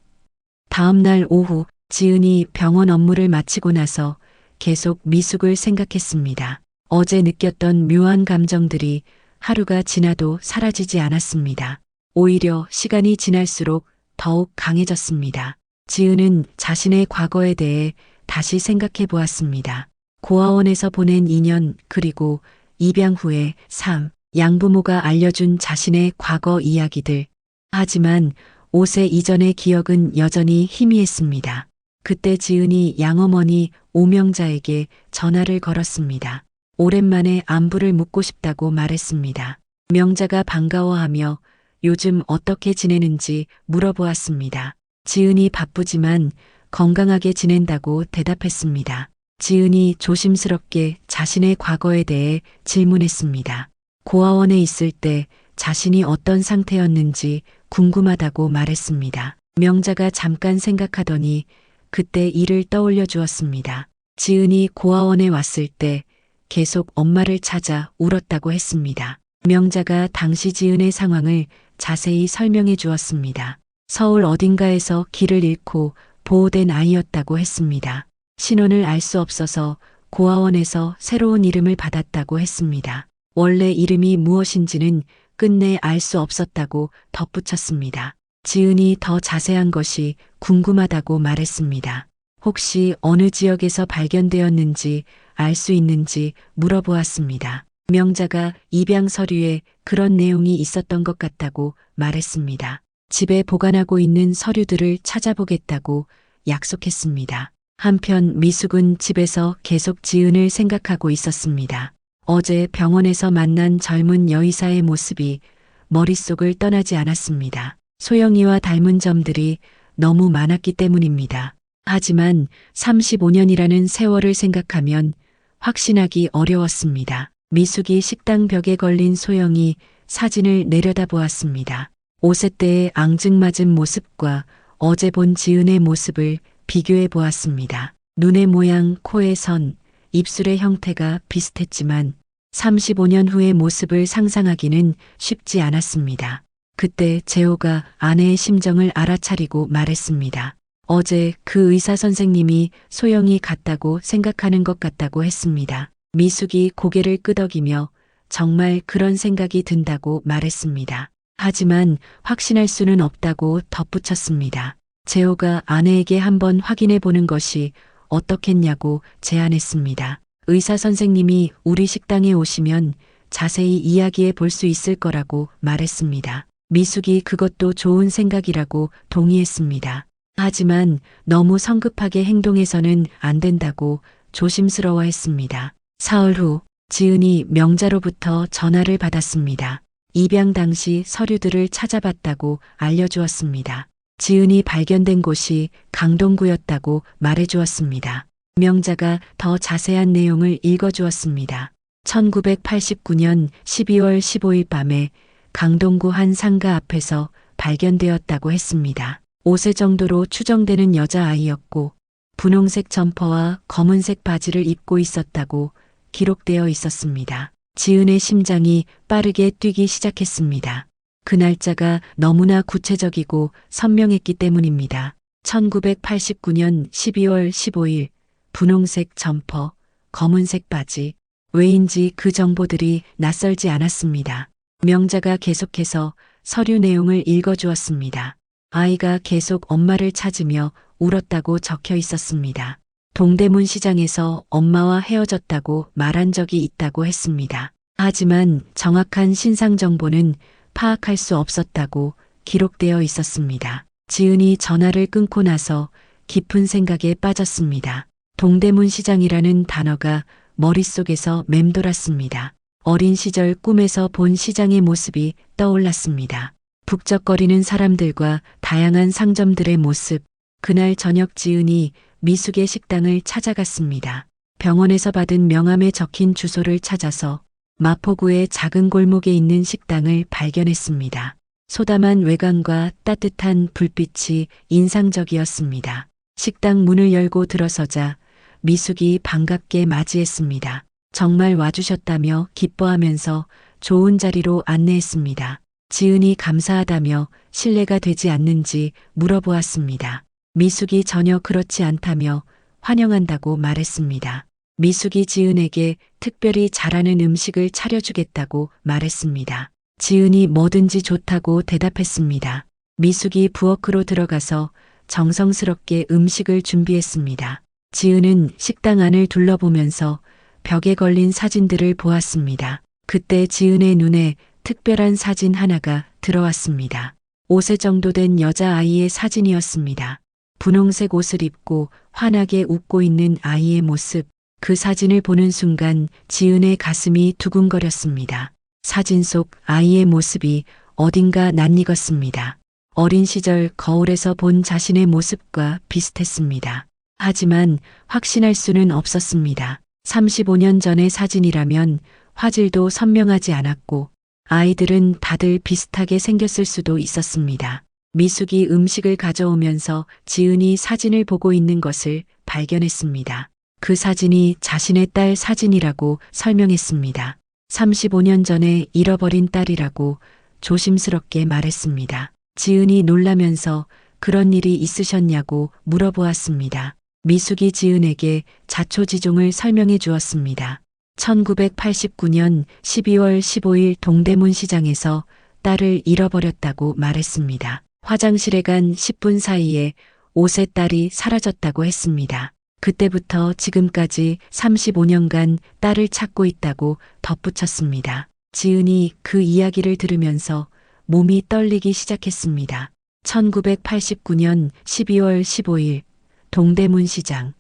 다음 날 오후 지은이 병원 업무를 마치고 나서 계속 미숙을 생각했습니다. 어제 느꼈던 묘한 감정들이 하루가 지나도 사라지지 않았습니다. 오히려 시간이 지날수록 더욱 강해졌습니다. 지은은 자신의 과거에 대해 다시 생각해 보았습니다. 고아원에서 보낸 2년 그리고 입양 후의 삶, 양부모가 알려준 자신의 과거 이야기들. 하지만 5세 이전의 기억은 여전히 희미했습니다. 그때 지은이 양어머니 오명자에게 전화를 걸었습니다. 오랜만에 안부를 묻고 싶다고 말했습니다. 명자가 반가워하며 요즘 어떻게 지내는지 물어보았습니다. 지은이 바쁘지만 건강하게 지낸다고 대답했습니다. 지은이 조심스럽게 자신의 과거에 대해 질문했습니다. 고아원에 있을 때 자신이 어떤 상태였는지 궁금하다고 말했습니다. 명자가 잠깐 생각하더니 그때 일을 떠올려 주었습니다. 지은이 고아원에 왔을 때 계속 엄마를 찾아 울었다고 했습니다. 명자가 당시 지은의 상황을 자세히 설명해 주었습니다. 서울 어딘가에서 길을 잃고 보호된 아이였다고 했습니다. 신원을 알 수 없어서 고아원에서 새로운 이름을 받았다고 했습니다. 원래 이름이 무엇인지는 끝내 알 수 없었다고 덧붙였습니다. 지은이 더 자세한 것이 궁금하다고 말했습니다. 혹시 어느 지역에서 발견되었는지 알 수 있는지 물어보았습니다. 명자가 입양 서류에 그런 내용이 있었던 것 같다고 말했습니다. 집에 보관하고 있는 서류들을 찾아보겠다고 약속했습니다. 한편 미숙은 집에서 계속 지은을 생각하고 있었습니다. 어제 병원에서 만난 젊은 여의사의 모습이 머릿속을 떠나지 않았습니다. 소영이와 닮은 점들이 너무 많았기 때문입니다. 하지만 35년이라는 세월을 생각하면 확신하기 어려웠습니다. 미숙이 식당 벽에 걸린 소영이 사진을 내려다보았습니다. 5세 때의 앙증맞은 모습과 어제 본 지은의 모습을 비교해 보았습니다. 눈의 모양, 코의 선, 입술의 형태가 비슷했지만 35년 후의 모습을 상상하기는 쉽지 않았습니다. 그때 재호가 아내의 심정을 알아차리고 말했습니다. 어제 그 의사 선생님이 소영이 같다고 생각하는 것 같다고 했습니다. 미숙이 고개를 끄덕이며 정말 그런 생각이 든다고 말했습니다. 하지만 확신할 수는 없다고 덧붙였습니다. 재호가 아내에게 한번 확인해 보는 것이 어떻겠냐고 제안했습니다. 의사 선생님이 우리 식당에 오시면 자세히 이야기해 볼 수 있을 거라고 말했습니다. 미숙이 그것도 좋은 생각이라고 동의했습니다. 하지만 너무 성급하게 행동해서는 안 된다고 조심스러워했습니다. 사흘 후 지은이 명자로부터 전화를 받았습니다. 입양 당시 서류들을 찾아봤다고 알려주었습니다. 지은이 발견된 곳이 강동구였다고 말해주었습니다. 명자가 더 자세한 내용을 읽어주었습니다. 1989년 12월 15일 밤에 강동구 한 상가 앞에서 발견되었다고 했습니다. 5세 정도로 추정되는 여자아이였고 분홍색 점퍼와 검은색 바지를 입고 있었다고 기록되어 있었습니다. 지은의 심장이 빠르게 뛰기 시작했습니다. 그 날짜가 너무나 구체적이고 선명했기 때문입니다. 1989년 12월 15일 분홍색 점퍼, 검은색 바지. 왜인지 그 정보들이 낯설지 않았습니다. 명자가 계속해서 서류 내용을 읽어주었습니다. 아이가 계속 엄마를 찾으며 울었다고 적혀 있었습니다. 동대문 시장에서 엄마와 헤어졌다고 말한 적이 있다고 했습니다. 하지만 정확한 신상 정보는 파악할 수 없었다고 기록되어 있었습니다. 지은이 전화를 끊고 나서 깊은 생각에 빠졌습니다. 동대문 시장이라는 단어가 머릿속에서 맴돌았습니다. 어린 시절 꿈에서 본 시장의 모습이 떠올랐습니다. 북적거리는 사람들과 다양한 상점들의 모습. 그날 저녁 지은이 미숙의 식당을 찾아갔습니다. 병원에서 받은 명함에 적힌 주소를 찾아서 마포구의 작은 골목에 있는 식당을 발견했습니다. 소담한 외관과 따뜻한 불빛이 인상적이었습니다. 식당 문을 열고 들어서자 미숙이 반갑게 맞이했습니다. 정말 와주셨다며 기뻐하면서 좋은 자리로 안내했습니다. 지은이 감사하다며 실례가 되지 않는지 물어보았습니다. 미숙이 전혀 그렇지 않다며 환영한다고 말했습니다. 미숙이 지은에게 특별히 잘하는 음식을 차려주겠다고 말했습니다. 지은이 뭐든지 좋다고 대답했습니다. 미숙이 부엌으로 들어가서 정성스럽게 음식을 준비했습니다. 지은은 식당 안을 둘러보면서 벽에 걸린 사진들을 보았습니다. 그때 지은의 눈에 특별한 사진 하나가 들어왔습니다. 5세 정도 된 여자아이의 사진이었습니다. 분홍색 옷을 입고 환하게 웃고 있는 아이의 모습. 그 사진을 보는 순간 지은의 가슴이 두근거렸습니다. 사진 속 아이의 모습이 어딘가 낯익었습니다. 어린 시절 거울에서 본 자신의 모습과 비슷했습니다. 하지만 확신할 수는 없었습니다. 35년 전의 사진이라면 화질도 선명하지 않았고 아이들은 다들 비슷하게 생겼을 수도 있었습니다. 미숙이 음식을 가져오면서 지은이 사진을 보고 있는 것을 발견했습니다. 그 사진이 자신의 딸 사진이라고 설명했습니다. 35년 전에 잃어버린 딸이라고 조심스럽게 말했습니다. 지은이 놀라면서 그런 일이 있으셨냐고 물어보았습니다. 미숙이 지은에게 자초지종을 설명해 주었습니다. 1989년 12월 15일 동대문 시장에서 딸을 잃어버렸다고 말했습니다. 화장실에 간 10분 사이에 5세 딸이 사라졌다고 했습니다. 그때부터 지금까지 35년간 딸을 찾고 있다고 덧붙였습니다. 지은이 그 이야기를 들으면서 몸이 떨리기 시작했습니다. 1989년 12월 15일 동대문 시장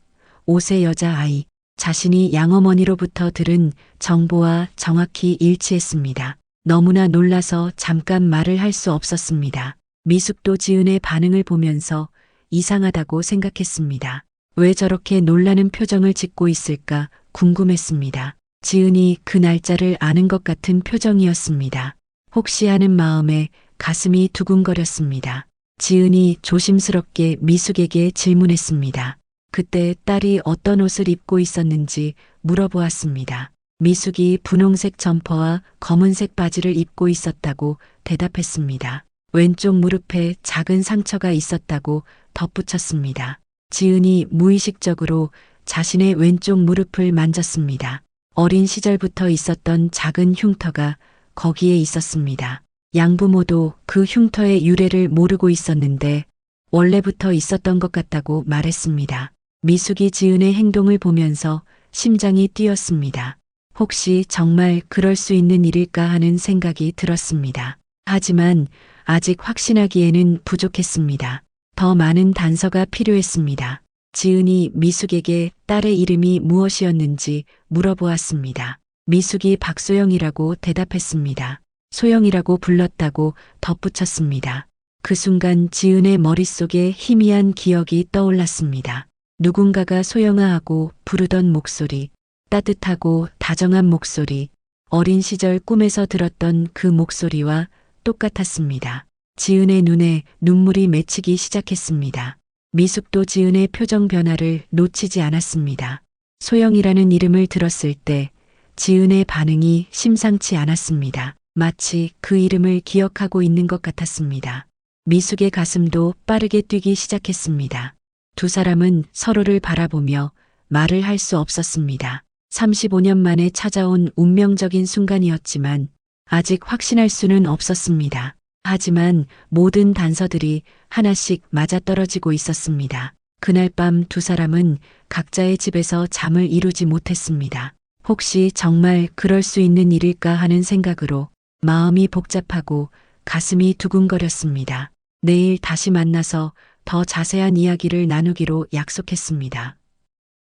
5세 여자아이 자신이 양어머니로부터 들은 정보와 정확히 일치했습니다. 너무나 놀라서 잠깐 말을 할 수 없었습니다. 미숙도 지은의 반응을 보면서 이상하다고 생각했습니다. 왜 저렇게 놀라는 표정을 짓고 있을까 궁금했습니다. 지은이 그 날짜를 아는 것 같은 표정이었습니다. 혹시 하는 마음에 가슴이 두근거렸습니다. 지은이 조심스럽게 미숙에게 질문했습니다. 그때 딸이 어떤 옷을 입고 있었는지 물어보았습니다. 미숙이 분홍색 점퍼와 검은색 바지를 입고 있었다고 대답했습니다. 왼쪽 무릎에 작은 상처가 있었다고 덧붙였습니다. 지은이 무의식적으로 자신의 왼쪽 무릎을 만졌습니다. 어린 시절부터 있었던 작은 흉터가 거기에 있었습니다. 양부모도 그 흉터의 유래를 모르고 있었는데 원래부터 있었던 것 같다고 말했습니다. 미숙이 지은의 행동을 보면서 심장이 뛰었습니다. 혹시 정말 그럴 수 있는 일일까 하는 생각이 들었습니다. 하지만 아직 확신하기에는 부족했습니다. 더 많은 단서가 필요했습니다. 지은이 미숙에게 딸의 이름이 무엇이었는지 물어보았습니다. 미숙이 박소영이라고 대답했습니다. 소영이라고 불렀다고 덧붙였습니다. 그 순간 지은의 머릿속에 희미한 기억이 떠올랐습니다. 누군가가 소영아 하고 부르던 목소리, 따뜻하고 다정한 목소리, 어린 시절 꿈에서 들었던 그 목소리와 똑같았습니다. 지은의 눈에 눈물이 맺히기 시작했습니다. 미숙도 지은의 표정 변화를 놓치지 않았습니다. 소영이라는 이름을 들었을 때 지은의 반응이 심상치 않았습니다. 마치 그 이름을 기억하고 있는 것 같았습니다. 미숙의 가슴도 빠르게 뛰기 시작했습니다. 두 사람은 서로를 바라보며 말을 할 수 없었습니다. 35년 만에 찾아온 운명적인 순간이었지만 아직 확신할 수는 없었습니다. 하지만 모든 단서들이 하나씩 맞아떨어지고 있었습니다. 그날 밤 두 사람은 각자의 집에서 잠을 이루지 못했습니다. 혹시 정말 그럴 수 있는 일일까 하는 생각으로 마음이 복잡하고 가슴이 두근거렸습니다. 내일 다시 만나서 더 자세한 이야기를 나누기로 약속했습니다.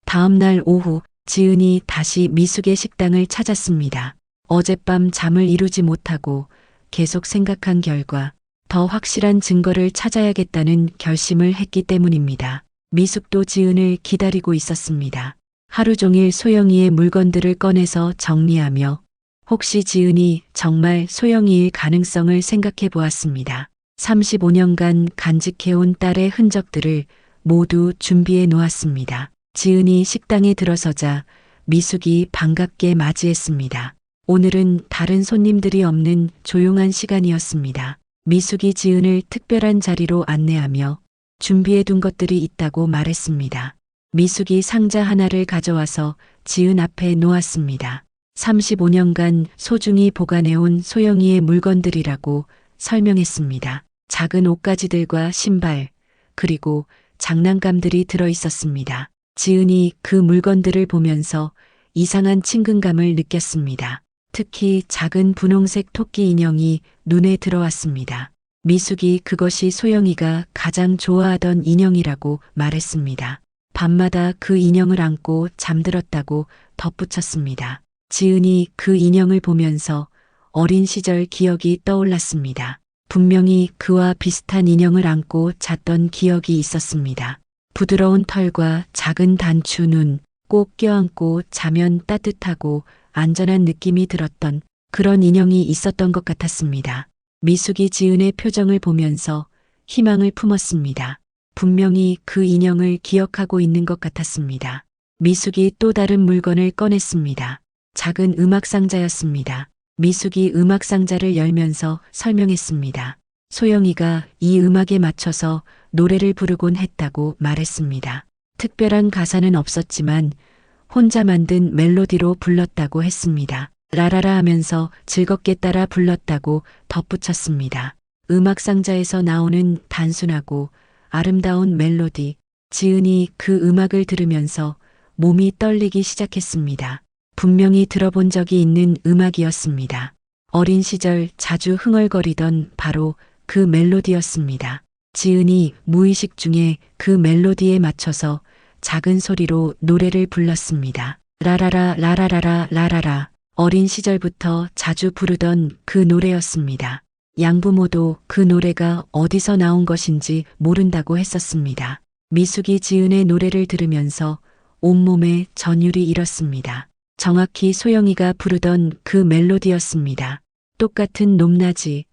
다음 날 오후 지은이 다시 미숙의 식당을 찾았습니다. 어젯밤 잠을 이루지 못하고 계속 생각한 결과 더 확실한 증거를 찾아야겠다는 결심을 했기 때문입니다. 미숙도 지은을 기다리고 있었습니다. 하루 종일 소영이의 물건들을 꺼내서 정리하며 혹시 지은이 정말 소영이일 가능성을 생각해 보았습니다. 35년간 간직해온 딸의 흔적들을 모두 준비해 놓았습니다. 지은이 식당에 들어서자 미숙이 반갑게 맞이했습니다. 오늘은 다른 손님들이 없는 조용한 시간이었습니다. 미숙이 지은을 특별한 자리로 안내하며 준비해 둔 것들이 있다고 말했습니다. 미숙이 상자 하나를 가져와서 지은 앞에 놓았습니다. 35년간 소중히 보관해온 소영이의 물건들이라고 설명했습니다. 작은 옷가지들과 신발, 그리고 장난감들이 들어 있었습니다. 지은이 그 물건들을 보면서 이상한 친근감을 느꼈습니다. 특히 작은 분홍색 토끼 인형이 눈에 들어왔습니다. 미숙이 그것이 소영이가 가장 좋아하던 인형이라고 말했습니다. 밤마다 그 인형을 안고 잠들었다고 덧붙였습니다. 지은이 그 인형을 보면서 어린 시절 기억이 떠올랐습니다. 분명히 그와 비슷한 인형을 안고 잤던 기억이 있었습니다. 부드러운 털과 작은 단추 눈, 꼭 껴안고 자면 따뜻하고 안전한 느낌이 들었던 그런 인형이 있었던 것 같았습니다. 미숙이 지은의 표정을 보면서 희망을 품었습니다. 분명히 그 인형을 기억하고 있는 것 같았습니다. 미숙이 또 다른 물건을 꺼냈습니다. 작은 음악 상자였습니다. 미숙이 음악 상자를 열면서 설명했습니다. 소영이가 이 음악에 맞춰서 노래를 부르곤 했다고 말했습니다. 특별한 가사는 없었지만 혼자 만든 멜로디로 불렀다고 했습니다. 라라라 하면서 즐겁게 따라 불렀다고 덧붙였습니다. 음악 상자에서 나오는 단순하고 아름다운 멜로디, 지은이 그 음악을 들으면서 몸이 떨리기 시작했습니다. 분명히 들어본 적이 있는 음악이었습니다. 어린 시절 자주 흥얼거리던 바로 그 멜로디였습니다. 지은이 무의식 중에 그 멜로디에 맞춰서 작은 소리로 노래를 불렀습니다. 라라라 라라라라 라라라. 어린 시절부터 자주 부르던 그 노래였습니다. 양부모도 그 노래가 어디서 나온 것인지 모른다고 했었습니다. 미숙이 지은의 노래를 들으면서 온몸에 전율이 일었습니다. 정확히 소영이가 부르던 그 멜로디였습니다. 똑같은 높낮이,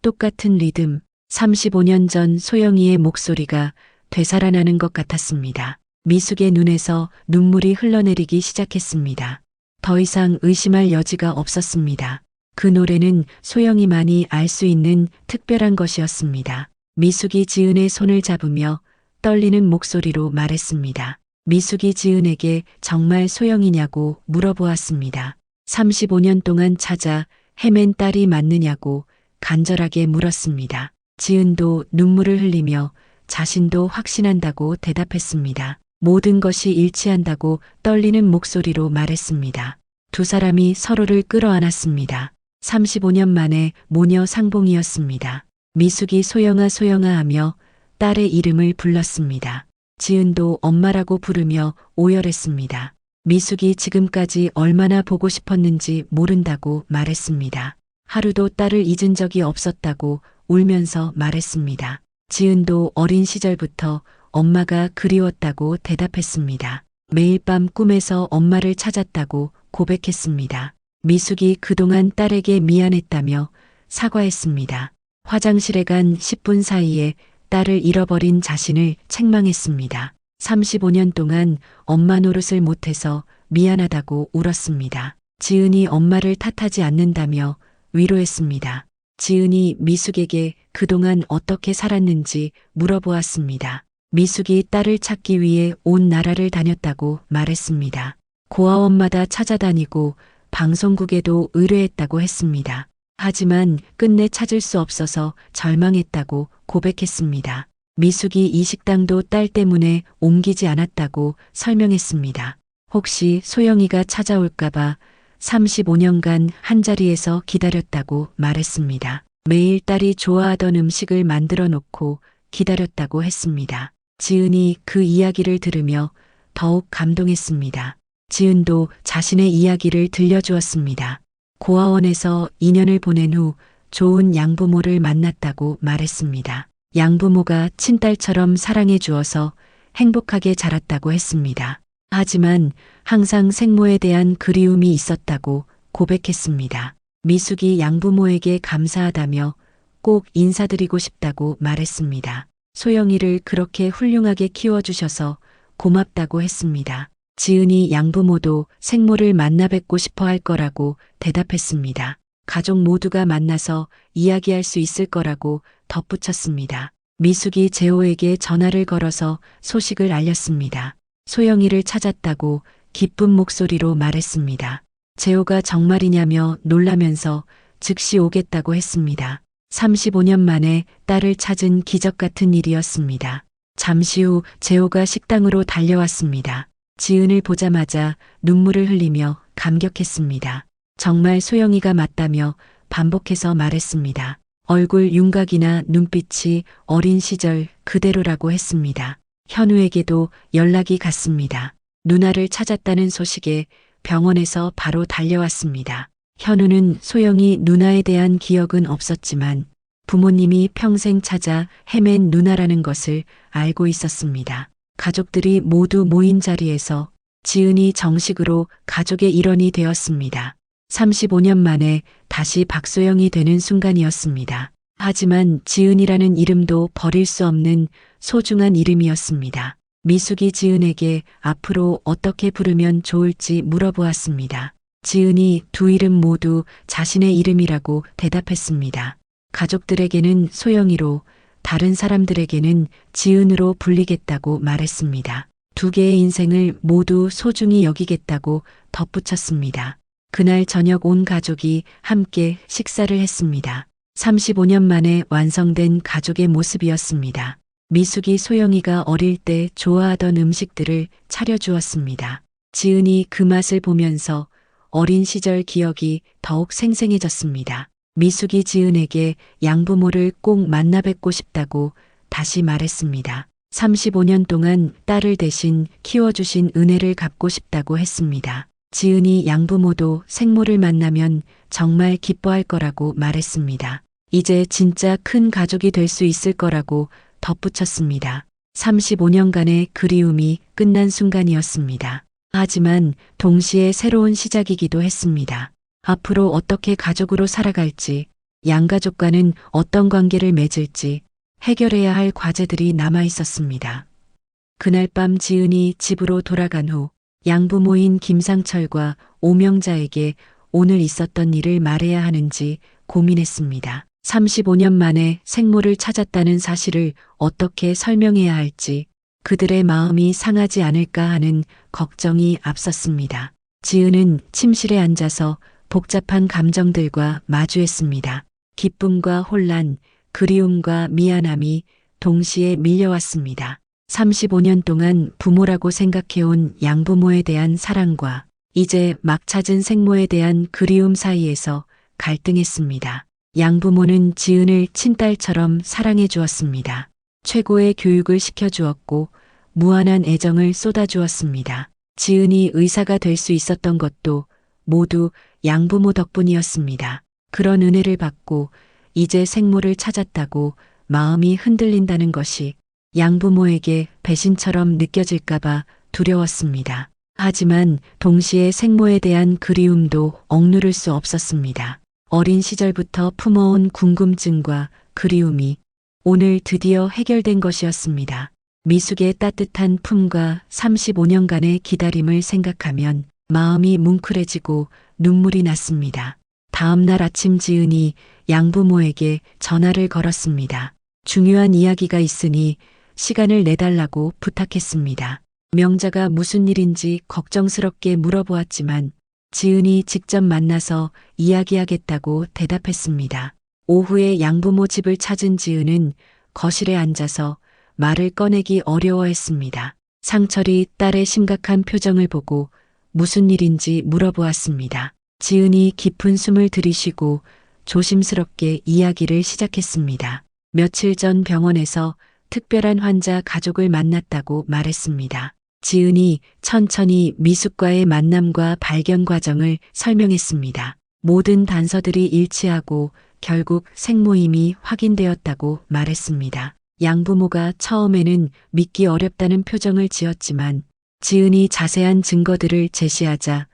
똑같은 리듬, 35년 전 소영이의 목소리가 되살아나는 것 같았습니다. 미숙의 눈에서 눈물이 흘러내리기 시작했습니다. 더 이상 의심할 여지가 없었습니다. 그 노래는 소영이만이 알 수 있는 특별한 것이었습니다. 미숙이 지은의 손을 잡으며 떨리는 목소리로 말했습니다. 미숙이 지은에게 정말 소영이냐고 물어보았습니다. 35년 동안 찾아 헤맨 딸이 맞느냐고 간절하게 물었습니다. 지은도 눈물을 흘리며 자신도 확신한다고 대답했습니다. 모든 것이 일치한다고 떨리는 목소리로 말했습니다. 두 사람이 서로를 끌어안았습니다. 35년 만에 모녀 상봉이었습니다. 미숙이 소영아 소영아 하며 딸의 이름을 불렀습니다. 지은도 엄마라고 부르며 오열했습니다. 미숙이 지금까지 얼마나 보고 싶었는지 모른다고 말했습니다. 하루도 딸을 잊은 적이 없었다고 울면서 말했습니다. 지은도 어린 시절부터 엄마가 그리웠다고 대답했습니다. 매일 밤 꿈에서 엄마를 찾았다고 고백했습니다. 미숙이 그동안 딸에게 미안했다며 사과했습니다. 화장실에 간 10분 사이에 딸을 잃어버린 자신을 책망했습니다. 35년 동안 엄마 노릇을 못해서 미안하다고 울었습니다. 지은이 엄마를 탓하지 않는다며 위로했습니다. 지은이 미숙에게 그동안 어떻게 살았는지 물어보았습니다. 미숙이 딸을 찾기 위해 온 나라를 다녔다고 말했습니다. 고아원마다 찾아다니고 방송국에도 의뢰했다고 했습니다. 하지만 끝내 찾을 수 없어서 절망했다고 고백했습니다. 미숙이 이 식당도 딸 때문에 옮기지 않았다고 설명했습니다. 혹시 소영이가 찾아올까봐 35년간 한자리에서 기다렸다고 말했습니다. 매일 딸이 좋아하던 음식을 만들어 놓고 기다렸다고 했습니다. 지은이 그 이야기를 들으며 더욱 감동했습니다. 지은도 자신의 이야기를 들려주었습니다. 고아원에서 2년을 보낸 후 좋은 양부모를 만났다고 말했습니다. 양부모가 친딸처럼 사랑해 주어서 행복하게 자랐다고 했습니다. 하지만 항상 생모에 대한 그리움이 있었다고 고백했습니다. 미숙이 양부모에게 감사하다며 꼭 인사드리고 싶다고 말했습니다. 소영이를 그렇게 훌륭하게 키워주셔서 고맙다고 했습니다. 지은이 양부모도 생모를 만나 뵙고 싶어 할 거라고 대답했습니다. 가족 모두가 만나서 이야기할 수 있을 거라고 덧붙였습니다. 미숙이 재호에게 전화를 걸어서 소식을 알렸습니다. 소영이를 찾았다고 기쁜 목소리로 말했습니다. 재호가 정말이냐며 놀라면서 즉시 오겠다고 했습니다. 35년 만에 딸을 찾은 기적 같은 일이었습니다. 잠시 후 재호가 식당으로 달려왔습니다. 지은을 보자마자 눈물을 흘리며 감격했습니다. 정말 소영이가 맞다며 반복해서 말했습니다. 얼굴 윤곽이나 눈빛이 어린 시절 그대로라고 했습니다. 현우에게도 연락이 갔습니다. 누나를 찾았다는 소식에 병원에서 바로 달려왔습니다. 현우는 소영이 누나에 대한 기억은 없었지만 부모님이 평생 찾아 헤맨 누나라는 것을 알고 있었습니다. 가족들이 모두 모인 자리에서 지은이 정식으로 가족의 일원이 되었습니다. 35년 만에 다시 박소영이 되는 순간이었습니다. 하지만 지은이라는 이름도 버릴 수 없는 소중한 이름이었습니다. 미숙이 지은에게 앞으로 어떻게 부르면 좋을지 물어보았습니다. 지은이 두 이름 모두 자신의 이름이라고 대답했습니다. 가족들에게는 소영이로, 다른 사람들에게는 지은으로 불리겠다고 말했습니다. 두 개의 인생을 모두 소중히 여기겠다고 덧붙였습니다. 그날 저녁 온 가족이 함께 식사를 했습니다. 35년 만에 완성된 가족의 모습이었습니다. 미숙이 소영이가 어릴 때 좋아하던 음식들을 차려주었습니다. 지은이 그 맛을 보면서 어린 시절 기억이 더욱 생생해졌습니다. 미숙이 지은에게 양부모를 꼭 만나 뵙고 싶다고 다시 말했습니다. 35년 동안 딸을 대신 키워주신 은혜를 갚고 싶다고 했습니다. 지은이 양부모도 생모를 만나면 정말 기뻐할 거라고 말했습니다. 이제 진짜 큰 가족이 될 수 있을 거라고 덧붙였습니다. 35년간의 그리움이 끝난 순간이었습니다. 하지만 동시에 새로운 시작이기도 했습니다. 앞으로 어떻게 가족으로 살아갈지, 양가족과는 어떤 관계를 맺을지 해결해야 할 과제들이 남아 있었습니다. 그날 밤 지은이 집으로 돌아간 후 양부모인 김상철과 오명자에게 오늘 있었던 일을 말해야 하는지 고민했습니다. 35년 만에 생모를 찾았다는 사실을 어떻게 설명해야 할지 그들의 마음이 상하지 않을까 하는 걱정이 앞섰습니다. 지은은 침실에 앉아서 복잡한 감정들과 마주했습니다. 기쁨과 혼란, 그리움과 미안함이 동시에 밀려왔습니다. 35년 동안 부모라고 생각해온 양부모에 대한 사랑과 이제 막 찾은 생모에 대한 그리움 사이에서 갈등했습니다. 양부모는 지은을 친딸처럼 사랑해 주었습니다. 최고의 교육을 시켜주었고 무한한 애정을 쏟아주었습니다. 지은이 의사가 될 수 있었던 것도 모두 양부모 덕분이었습니다. 그런 은혜를 받고 이제 생모를 찾았다고 마음이 흔들린다는 것이 양부모에게 배신처럼 느껴질까봐 두려웠습니다. 하지만 동시에 생모에 대한 그리움도 억누를 수 없었습니다. 어린 시절부터 품어온 궁금증과 그리움이 오늘 드디어 해결된 것이었습니다. 미숙의 따뜻한 품과 35년간의 기다림을 생각하면 마음이 뭉클해지고 눈물이 났습니다. 다음 날 아침 지은이 양부모에게 전화를 걸었습니다. 중요한 이야기가 있으니 시간을 내달라고 부탁했습니다. 명자가 무슨 일인지 걱정스럽게 물어보았지만 지은이 직접 만나서 이야기하겠다고 대답했습니다. 오후에 양부모 집을 찾은 지은은 거실에 앉아서 말을 꺼내기 어려워했습니다. 상철이 딸의 심각한 표정을 보고 무슨 일인지 물어보았습니다. 지은이 깊은 숨을 들이쉬고 조심스럽게 이야기를 시작했습니다. 며칠 전 병원에서 특별한 환자 가족을 만났다고 말했습니다. 지은이 천천히 미숙과의 만남과 발견 과정을 설명했습니다. 모든 단서들이 일치하고 결국 생모임이 확인되었다고 말했습니다. 양부모가 처음에는 믿기 어렵다는 표정을 지었지만 지은이 자세한 증거들을 제시하자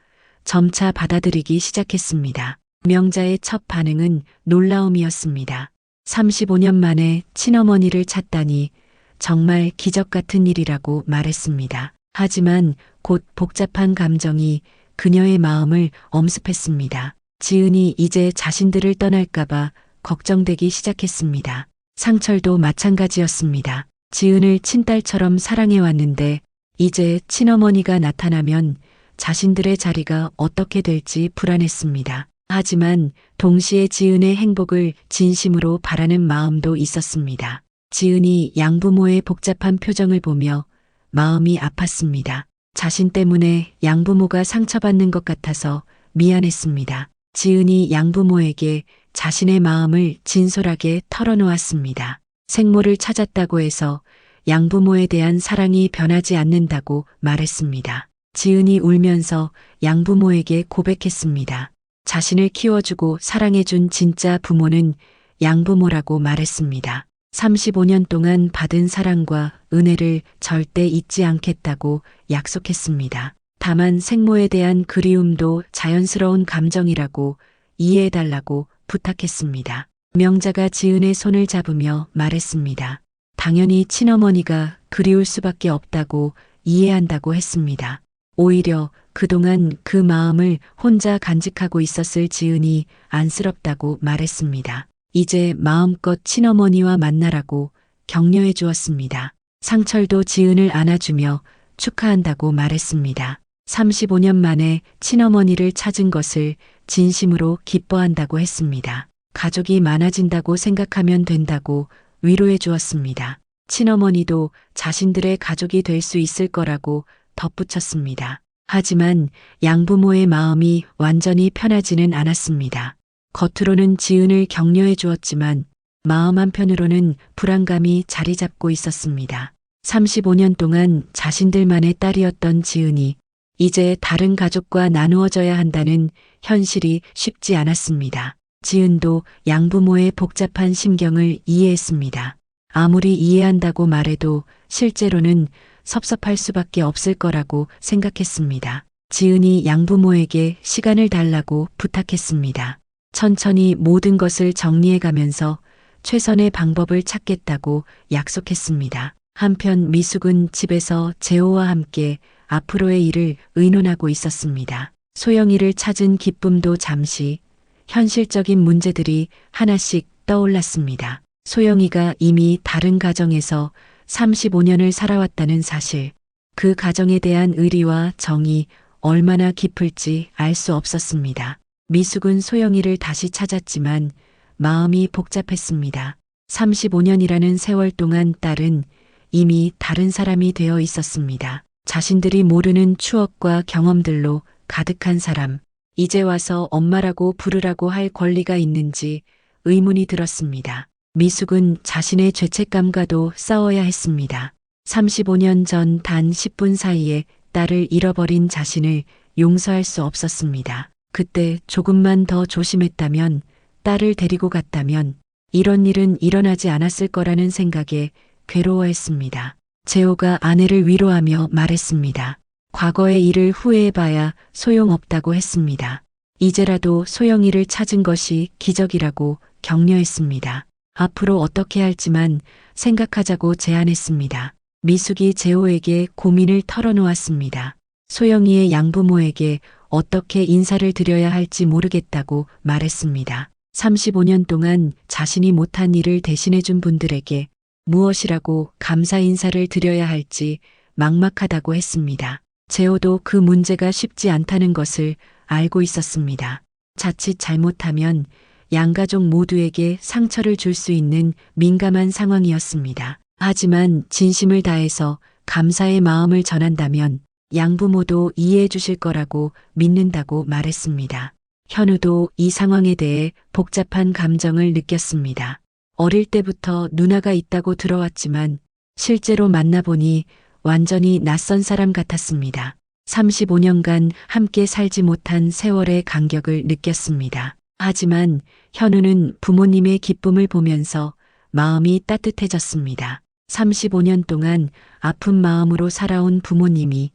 점차 받아들이기 시작했습니다. 명자의 첫 반응은 놀라움이었습니다. 35년 만에 친어머니를 찾다니 정말 기적 같은 일이라고 말했습니다. 하지만 곧 복잡한 감정이 그녀의 마음을 엄습했습니다. 지은이 이제 자신들을 떠날까봐 걱정되기 시작했습니다. 상철도 마찬가지였습니다. 지은을 친딸처럼 사랑해왔는데 이제 친어머니가 나타나면 자신들의 자리가 어떻게 될지 불안했습니다. 하지만 동시에 지은의 행복을 진심으로 바라는 마음도 있었습니다. 지은이 양부모의 복잡한 표정을 보며 마음이 아팠습니다. 자신 때문에 양부모가 상처받는 것 같아서 미안했습니다. 지은이 양부모에게 자신의 마음을 진솔하게 털어놓았습니다. 생모를 찾았다고 해서 양부모에 대한 사랑이 변하지 않는다고 말했습니다. 지은이 울면서 양부모에게 고백했습니다. 자신을 키워주고 사랑해준 진짜 부모는 양부모라고 말했습니다. 35년 동안 받은 사랑과 은혜를 절대 잊지 않겠다고 약속했습니다. 다만 생모에 대한 그리움도 자연스러운 감정이라고 이해해달라고 부탁했습니다. 명자가 지은의 손을 잡으며 말했습니다. 당연히 친어머니가 그리울 수밖에 없다고 이해한다고 했습니다. 오히려 그동안 그 마음을 혼자 간직하고 있었을 지은이 안쓰럽다고 말했습니다. 이제 마음껏 친어머니와 만나라고 격려해 주었습니다. 상철도 지은을 안아주며 축하한다고 말했습니다. 35년 만에 친어머니를 찾은 것을 진심으로 기뻐한다고 했습니다. 가족이 많아진다고 생각하면 된다고 위로해 주었습니다. 친어머니도 자신들의 가족이 될 수 있을 거라고 덧붙였습니다. 하지만 양부모의 마음이 완전히 편하지는 않았습니다. 겉으로는 지은을 격려해 주었지만 마음 한편으로는 불안감이 자리 잡고 있었습니다. 35년 동안 자신들만의 딸이었던 지은이 이제 다른 가족과 나누어져야 한다는 현실이 쉽지 않았습니다. 지은도 양부모의 복잡한 심경을 이해했습니다. 아무리 이해한다고 말해도 실제로는 섭섭할 수밖에 없을 거라고 생각했습니다. 지은이 양부모에게 시간을 달라고 부탁했습니다. 천천히 모든 것을 정리해가면서 최선의 방법을 찾겠다고 약속했습니다. 한편 미숙은 집에서 재호와 함께 앞으로의 일을 의논하고 있었습니다. 소영이를 찾은 기쁨도 잠시, 현실적인 문제들이 하나씩 떠올랐습니다. 소영이가 이미 다른 가정에서 35년을 살아왔다는 사실, 그 가정에 대한 의리와 정이 얼마나 깊을지 알 수 없었습니다. 미숙은 소영이를 다시 찾았지만 마음이 복잡했습니다. 35년이라는 세월 동안 딸은 이미 다른 사람이 되어 있었습니다. 자신들이 모르는 추억과 경험들로 가득한 사람, 이제 와서 엄마라고 부르라고 할 권리가 있는지 의문이 들었습니다. 미숙은 자신의 죄책감과도 싸워야 했습니다. 35년 전 단 10분 사이에 딸을 잃어버린 자신을 용서할 수 없었습니다. 그때 조금만 더 조심했다면, 딸을 데리고 갔다면 이런 일은 일어나지 않았을 거라는 생각에 괴로워했습니다. 재호가 아내를 위로하며 말했습니다. 과거의 일을 후회해봐야 소용없다고 했습니다. 이제라도 소영이를 찾은 것이 기적이라고 격려했습니다. 앞으로 어떻게 할지만 생각하자고 제안했습니다. 미숙이 재호에게 고민을 털어놓았습니다. 소영이의 양부모에게 어떻게 인사를 드려야 할지 모르겠다고 말했습니다. 35년 동안 자신이 못한 일을 대신해준 분들에게 무엇이라고 감사 인사를 드려야 할지 막막하다고 했습니다. 재호도 그 문제가 쉽지 않다는 것을 알고 있었습니다. 자칫 잘못하면 양가족 모두에게 상처를 줄 수 있는 민감한 상황이었습니다. 하지만 진심을 다해서 감사의 마음을 전한다면 양부모도 이해해 주실 거라고 믿는다고 말했습니다. 현우도 이 상황에 대해 복잡한 감정을 느꼈습니다. 어릴 때부터 누나가 있다고 들어왔지만 실제로 만나보니 완전히 낯선 사람 같았습니다. 35년간 함께 살지 못한 세월의 간격을 느꼈습니다. 하지만 현우는 부모님의 기쁨을 보면서 마음이 따뜻해졌습니다. 35년 동안 아픈 마음으로 살아온 부모님이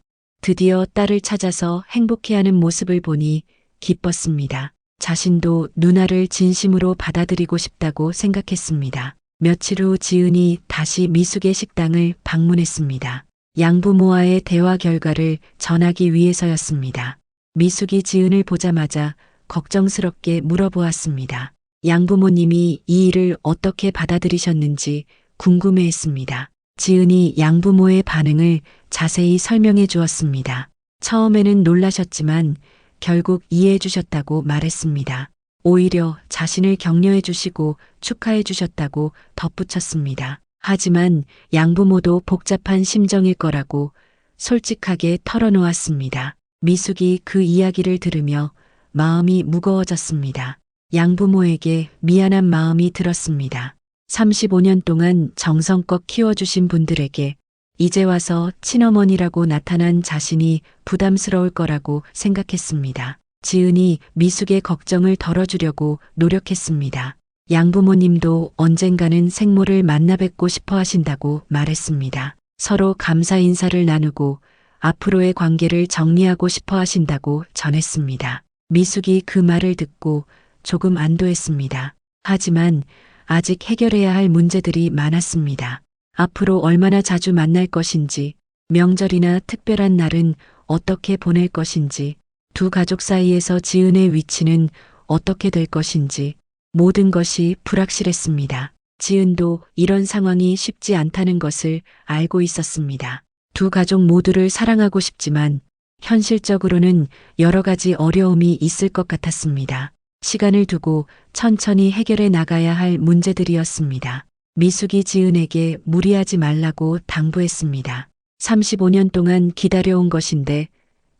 드디어 딸을 찾아서 행복해하는 모습을 보니 기뻤습니다. 자신도 누나를 진심으로 받아들이고 싶다고 생각했습니다. 며칠 후 지은이 다시 미숙의 식당을 방문했습니다. 양부모와의 대화 결과를 전하기 위해서였습니다. 미숙이 지은을 보자마자 걱정스럽게 물어보았습니다. 양부모님이 이 일을 어떻게 받아들이셨는지 궁금해했습니다. 지은이 양부모의 반응을 자세히 설명해 주었습니다. 처음에는 놀라셨지만 결국 이해해 주셨다고 말했습니다. 오히려 자신을 격려해 주시고 축하해 주셨다고 덧붙였습니다. 하지만 양부모도 복잡한 심정일 거라고 솔직하게 털어놓았습니다. 미숙이 그 이야기를 들으며 마음이 무거워졌습니다. 양부모에게 미안한 마음이 들었습니다. 35년 동안 정성껏 키워주신 분들에게 이제 와서 친어머니라고 나타난 자신이 부담스러울 거라고 생각했습니다. 지은이 미숙의 걱정을 덜어주려고 노력했습니다. 양부모님도 언젠가는 생모를 만나 뵙고 싶어 하신다고 말했습니다. 서로 감사 인사를 나누고 앞으로의 관계를 정리하고 싶어 하신다고 전했습니다. 미숙이 그 말을 듣고 조금 안도했습니다. 하지만 아직 해결해야 할 문제들이 많았습니다. 앞으로 얼마나 자주 만날 것인지, 명절이나 특별한 날은 어떻게 보낼 것인지, 두 가족 사이에서 지은의 위치는 어떻게 될 것인지, 모든 것이 불확실했습니다. 지은도 이런 상황이 쉽지 않다는 것을 알고 있었습니다. 두 가족 모두를 사랑하고 싶지만 현실적으로는 여러 가지 어려움이 있을 것 같았습니다. 시간을 두고 천천히 해결해 나가야 할 문제들이었습니다. 미숙이 지은에게 무리하지 말라고 당부했습니다. 35년 동안 기다려온 것인데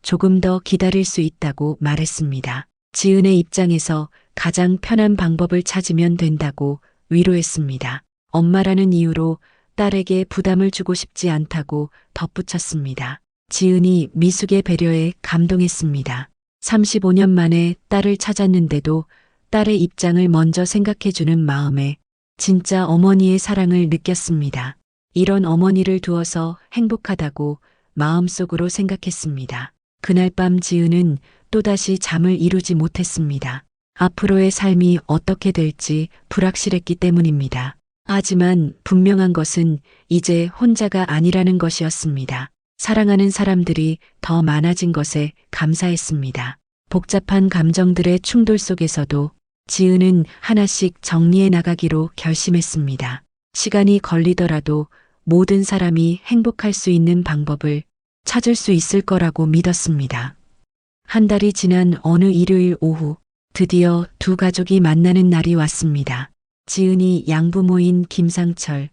조금 더 기다릴 수 있다고 말했습니다. 지은의 입장에서 가장 편한 방법을 찾으면 된다고 위로했습니다. 엄마라는 이유로 딸에게 부담을 주고 싶지 않다고 덧붙였습니다. 지은이 미숙의 배려에 감동했습니다. 35년 만에 딸을 찾았는데도 딸의 입장을 먼저 생각해주는 마음에 진짜 어머니의 사랑을 느꼈습니다. 이런 어머니를 두어서 행복하다고 마음속으로 생각했습니다. 그날 밤 지은은 또다시 잠을 이루지 못했습니다. 앞으로의 삶이 어떻게 될지 불확실했기 때문입니다. 하지만 분명한 것은 이제 혼자가 아니라는 것이었습니다. 사랑하는 사람들이 더 많아진 것에 감사했습니다. 복잡한 감정들의 충돌 속에서도 지은은 하나씩 정리해 나가기로 결심했습니다. 시간이 걸리더라도 모든 사람이 행복할 수 있는 방법을 찾을 수 있을 거라고 믿었습니다. 한 달이 지난 어느 일요일 오후, 드디어 두 가족이 만나는 날이 왔습니다. 지은이 양부모인 김상철,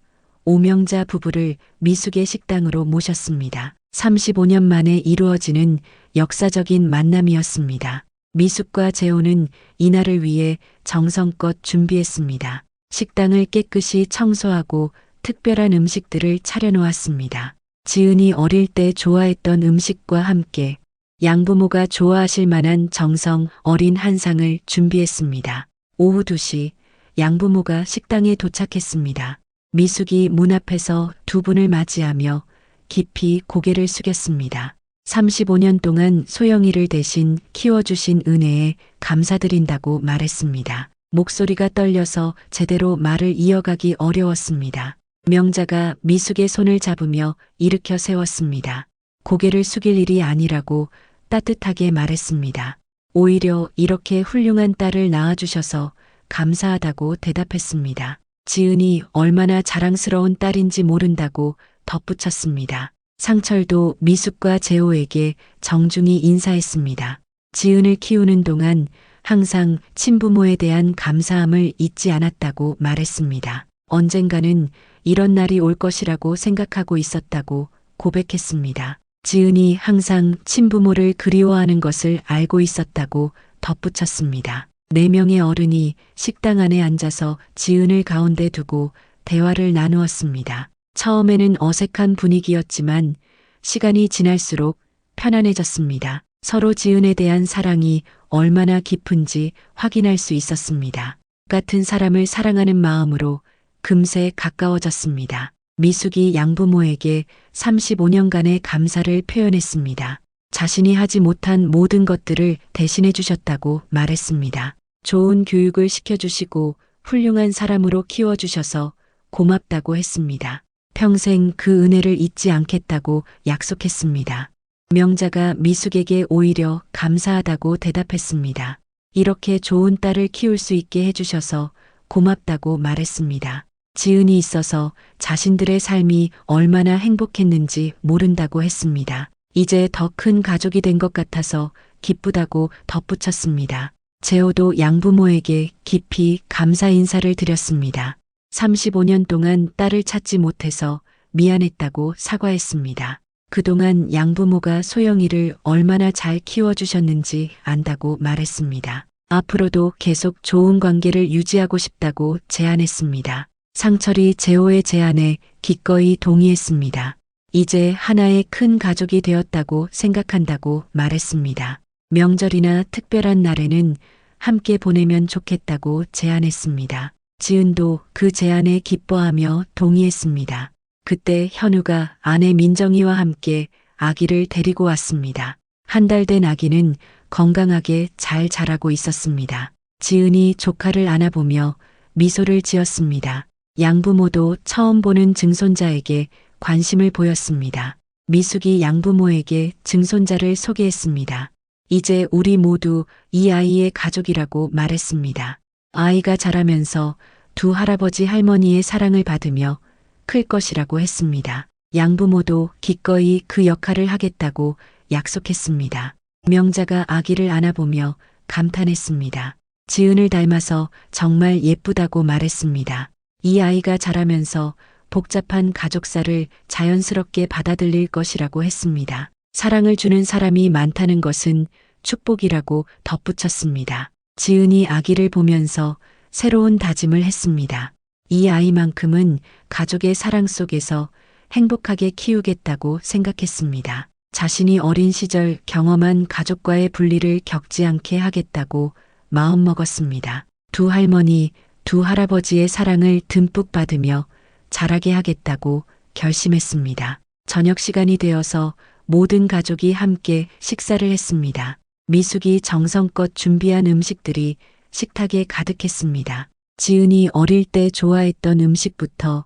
오명자 부부를 미숙의 식당으로 모셨습니다. 35년 만에 이루어지는 역사적인 만남이었습니다. 미숙과 재호는 이날을 위해 정성껏 준비했습니다. 식당을 깨끗이 청소하고 특별한 음식들을 차려놓았습니다. 지은이 어릴 때 좋아했던 음식과 함께 양부모가 좋아하실 만한 정성 어린 한상을 준비했습니다. 오후 2시 양부모가 식당에 도착했습니다. 미숙이 문 앞에서 두 분을 맞이하며 깊이 고개를 숙였습니다. 35년 동안 소영이를 대신 키워주신 은혜에 감사드린다고 말했습니다. 목소리가 떨려서 제대로 말을 이어가기 어려웠습니다. 명자가 미숙의 손을 잡으며 일으켜 세웠습니다. 고개를 숙일 일이 아니라고 따뜻하게 말했습니다. 오히려 이렇게 훌륭한 딸을 낳아주셔서 감사하다고 대답했습니다. 지은이 얼마나 자랑스러운 딸인지 모른다고 덧붙였습니다. 상철도 미숙과 재호에게 정중히 인사했습니다. 지은을 키우는 동안 항상 친부모에 대한 감사함을 잊지 않았다고 말했습니다. 언젠가는 이런 날이 올 것이라고 생각하고 있었다고 고백했습니다. 지은이 항상 친부모를 그리워하는 것을 알고 있었다고 덧붙였습니다. 4명의 어른이 식당 안에 앉아서 지은을 가운데 두고 대화를 나누었습니다. 처음에는 어색한 분위기였지만 시간이 지날수록 편안해졌습니다. 서로 지은에 대한 사랑이 얼마나 깊은지 확인할 수 있었습니다. 같은 사람을 사랑하는 마음으로 금세 가까워졌습니다. 미숙이 양부모에게 35년간의 감사를 표현했습니다. 자신이 하지 못한 모든 것들을 대신해 주셨다고 말했습니다. 좋은 교육을 시켜주시고 훌륭한 사람으로 키워주셔서 고맙다고 했습니다. 평생 그 은혜를 잊지 않겠다고 약속했습니다. 명자가 미숙에게 오히려 감사하다고 대답했습니다. 이렇게 좋은 딸을 키울 수 있게 해주셔서 고맙다고 말했습니다. 지은이 있어서 자신들의 삶이 얼마나 행복했는지 모른다고 했습니다. 이제 더 큰 가족이 된 것 같아서 기쁘다고 덧붙였습니다. 재호도 양부모에게 깊이 감사 인사를 드렸습니다. 35년 동안 딸을 찾지 못해서 미안했다고 사과했습니다. 그동안 양부모가 소영이를 얼마나 잘 키워주셨는지 안다고 말했습니다. 앞으로도 계속 좋은 관계를 유지하고 싶다고 제안했습니다. 상철이 재호의 제안에 기꺼이 동의했습니다. 이제 하나의 큰 가족이 되었다고 생각한다고 말했습니다. 명절이나 특별한 날에는 함께 보내면 좋겠다고 제안했습니다. 지은도 그 제안에 기뻐하며 동의했습니다. 그때 현우가 아내 민정이와 함께 아기를 데리고 왔습니다. 한 달 된 아기는 건강하게 잘 자라고 있었습니다. 지은이 조카를 안아보며 미소를 지었습니다. 양부모도 처음 보는 증손자에게 관심을 보였습니다. 미숙이 양부모에게 증손자를 소개했습니다. 이제 우리 모두 이 아이의 가족이라고 말했습니다. 아이가 자라면서 두 할아버지 할머니의 사랑을 받으며 클 것이라고 했습니다. 양부모도 기꺼이 그 역할을 하겠다고 약속했습니다. 명자가 아기를 안아보며 감탄했습니다. 지은을 닮아서 정말 예쁘다고 말했습니다. 이 아이가 자라면서 복잡한 가족사를 자연스럽게 받아들일 것이라고 했습니다. 사랑을 주는 사람이 많다는 것은 축복이라고 덧붙였습니다. 지은이 아기를 보면서 새로운 다짐을 했습니다. 이 아이만큼은 가족의 사랑 속에서 행복하게 키우겠다고 생각했습니다. 자신이 어린 시절 경험한 가족과의 분리를 겪지 않게 하겠다고 마음먹었습니다. 두 할머니, 두 할아버지의 사랑을 듬뿍 받으며 자라게 하겠다고 결심했습니다. 저녁 시간이 되어서 모든 가족이 함께 식사를 했습니다. 미숙이 정성껏 준비한 음식들이 식탁에 가득했습니다. 지은이 어릴 때 좋아했던 음식부터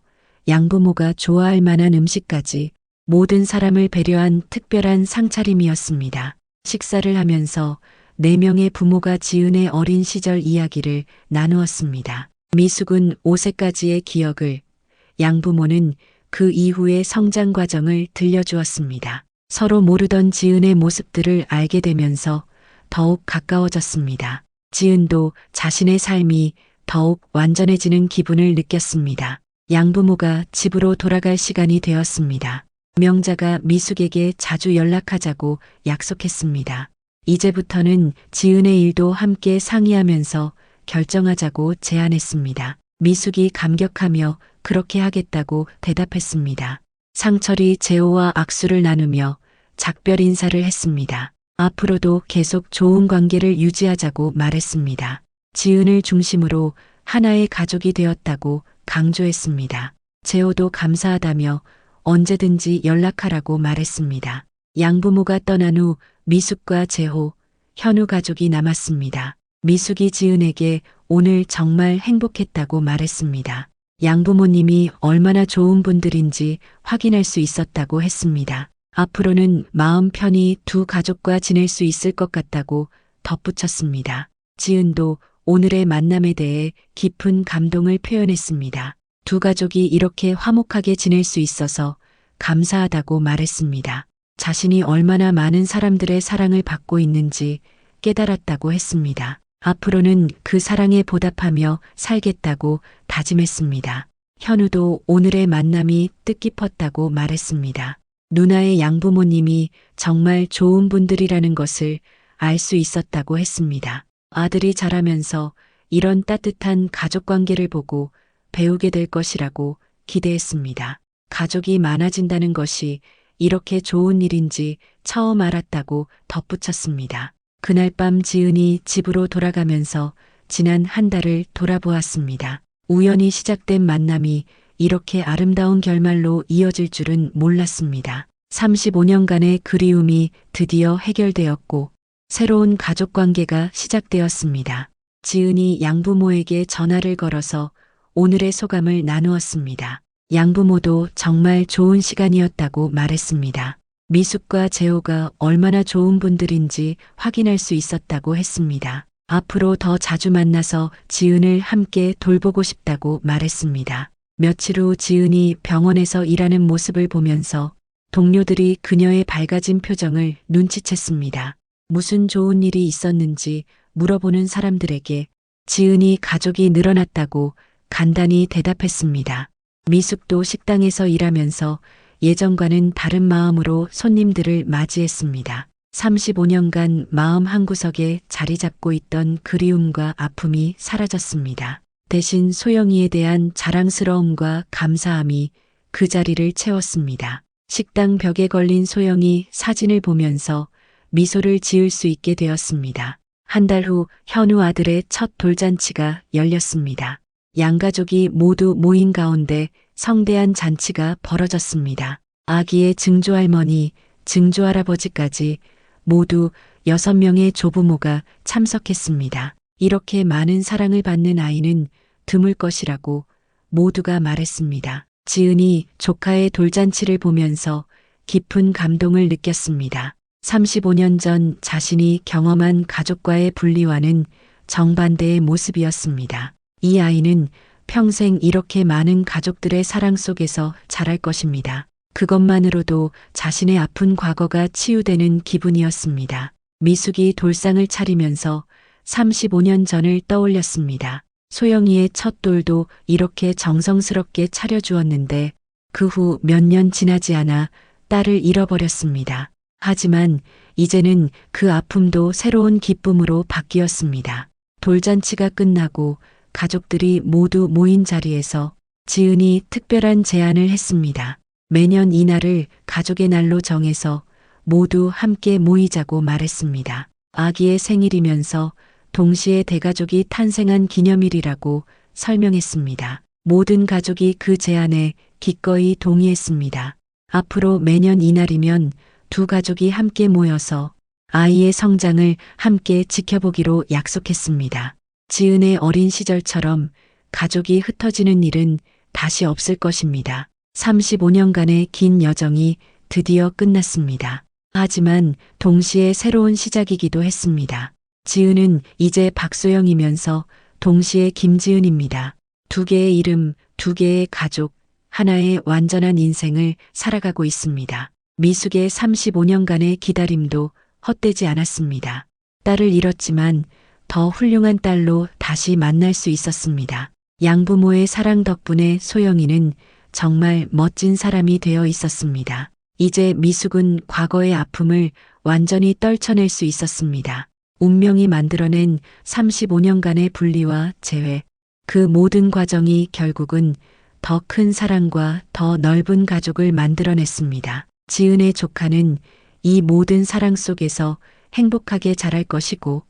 양부모가 좋아할 만한 음식까지 모든 사람을 배려한 특별한 상차림이었습니다. 식사를 하면서 4명의 부모가 지은의 어린 시절 이야기를 나누었습니다. 미숙은 5세까지의 기억을, 양부모는 그 이후의 성장 과정을 들려주었습니다. 서로 모르던 지은의 모습들을 알게 되면서 더욱 가까워졌습니다. 지은도 자신의 삶이 더욱 완전해지는 기분을 느꼈습니다. 양부모가 집으로 돌아갈 시간이 되었습니다. 명자가 미숙에게 자주 연락하자고 약속했습니다. 이제부터는 지은의 일도 함께 상의하면서 결정하자고 제안했습니다. 미숙이 감격하며 그렇게 하겠다고 대답했습니다. 상철이 재호와 악수를 나누며 작별 인사를 했습니다. 앞으로도 계속 좋은 관계를 유지하자고 말했습니다. 지은을 중심으로 하나의 가족이 되었다고 강조했습니다. 재호도 감사하다며 언제든지 연락하라고 말했습니다. 양부모가 떠난 후 미숙과 재호, 현우 가족이 남았습니다. 미숙이 지은에게 오늘 정말 행복했다고 말했습니다. 양부모님이 얼마나 좋은 분들인지 확인할 수 있었다고 했습니다. 앞으로는 마음 편히 두 가족과 지낼 수 있을 것 같다고 덧붙였습니다. 지은도 오늘의 만남에 대해 깊은 감동을 표현했습니다. 두 가족이 이렇게 화목하게 지낼 수 있어서 감사하다고 말했습니다. 자신이 얼마나 많은 사람들의 사랑을 받고 있는지 깨달았다고 했습니다. 앞으로는 그 사랑에 보답하며 살겠다고 다짐했습니다. 현우도 오늘의 만남이 뜻깊었다고 말했습니다. 누나의 양부모님이 정말 좋은 분들이라는 것을 알 수 있었다고 했습니다. 아들이 자라면서 이런 따뜻한 가족 관계를 보고 배우게 될 것이라고 기대했습니다. 가족이 많아진다는 것이 이렇게 좋은 일인지 처음 알았다고 덧붙였습니다. 그날 밤 지은이 집으로 돌아가면서 지난 한 달을 돌아보았습니다. 우연히 시작된 만남이 이렇게 아름다운 결말로 이어질 줄은 몰랐습니다. 35년간의 그리움이 드디어 해결되었고 새로운 가족 관계가 시작되었습니다. 지은이 양부모에게 전화를 걸어서 오늘의 소감을 나누었습니다. 양부모도 정말 좋은 시간이었다고 말했습니다. 미숙과 재호가 얼마나 좋은 분들인지 확인할 수 있었다고 했습니다. 앞으로 더 자주 만나서 지은을 함께 돌보고 싶다고 말했습니다. 며칠 후 지은이 병원에서 일하는 모습을 보면서 동료들이 그녀의 밝아진 표정을 눈치챘습니다. 무슨 좋은 일이 있었는지 물어보는 사람들에게 지은이 가족이 늘어났다고 간단히 대답했습니다. 미숙도 식당에서 일하면서 예전과는 다른 마음으로 손님들을 맞이했습니다. 35년간 마음 한구석에 자리 잡고 있던 그리움과 아픔이 사라졌습니다. 대신 소영이에 대한 자랑스러움과 감사함이 그 자리를 채웠습니다. 식당 벽에 걸린 소영이 사진을 보면서 미소를 지을 수 있게 되었습니다. 한 달 후 현우 아들의 첫 돌잔치가 열렸습니다. 양가족이 모두 모인 가운데 성대한 잔치가 벌어졌습니다. 아기의 증조할머니, 증조할아버지까지 모두 6명의 조부모가 참석했습니다. 이렇게 많은 사랑을 받는 아이는 드물 것이라고 모두가 말했습니다. 지은이 조카의 돌잔치를 보면서 깊은 감동을 느꼈습니다. 35년 전 자신이 경험한 가족과의 분리와는 정반대의 모습이었습니다. 이 아이는 평생 이렇게 많은 가족들의 사랑 속에서 자랄 것입니다. 그것만으로도 자신의 아픈 과거가 치유되는 기분이었습니다. 미숙이 돌상을 차리면서 35년 전을 떠올렸습니다. 소영이의 첫 돌도 이렇게 정성스럽게 차려주었는데 그 후 몇 년 지나지 않아 딸을 잃어버렸습니다. 하지만 이제는 그 아픔도 새로운 기쁨으로 바뀌었습니다. 돌잔치가 끝나고 가족들이 모두 모인 자리에서 지은이 특별한 제안을 했습니다. 매년 이날을 가족의 날로 정해서 모두 함께 모이자고 말했습니다. 아기의 생일이면서 동시에 대가족이 탄생한 기념일이라고 설명했습니다. 모든 가족이 그 제안에 기꺼이 동의했습니다. 앞으로 매년 이날이면 두 가족이 함께 모여서 아이의 성장을 함께 지켜보기로 약속했습니다. 지은의 어린 시절처럼 가족이 흩어지는 일은 다시 없을 것입니다. 35년간의 긴 여정이 드디어 끝났습니다. 하지만 동시에 새로운 시작이기도 했습니다. 지은은 이제 박소영이면서 동시에 김지은입니다. 두 개의 이름, 두 개의 가족, 하나의 완전한 인생을 살아가고 있습니다. 미숙의 35년간의 기다림도 헛되지 않았습니다. 딸을 잃었지만 더 훌륭한 딸로 다시 만날 수 있었습니다. 양부모의 사랑 덕분에 소영이는 정말 멋진 사람이 되어 있었습니다. 이제 미숙은 과거의 아픔을 완전히 떨쳐낼 수 있었습니다. 운명이 만들어낸 35년간의 분리와 재회, 그 모든 과정이 결국은 더 큰 사랑과 더 넓은 가족을 만들어냈습니다. 지은의 조카는 이 모든 사랑 속에서 행복하게 자랄 것이고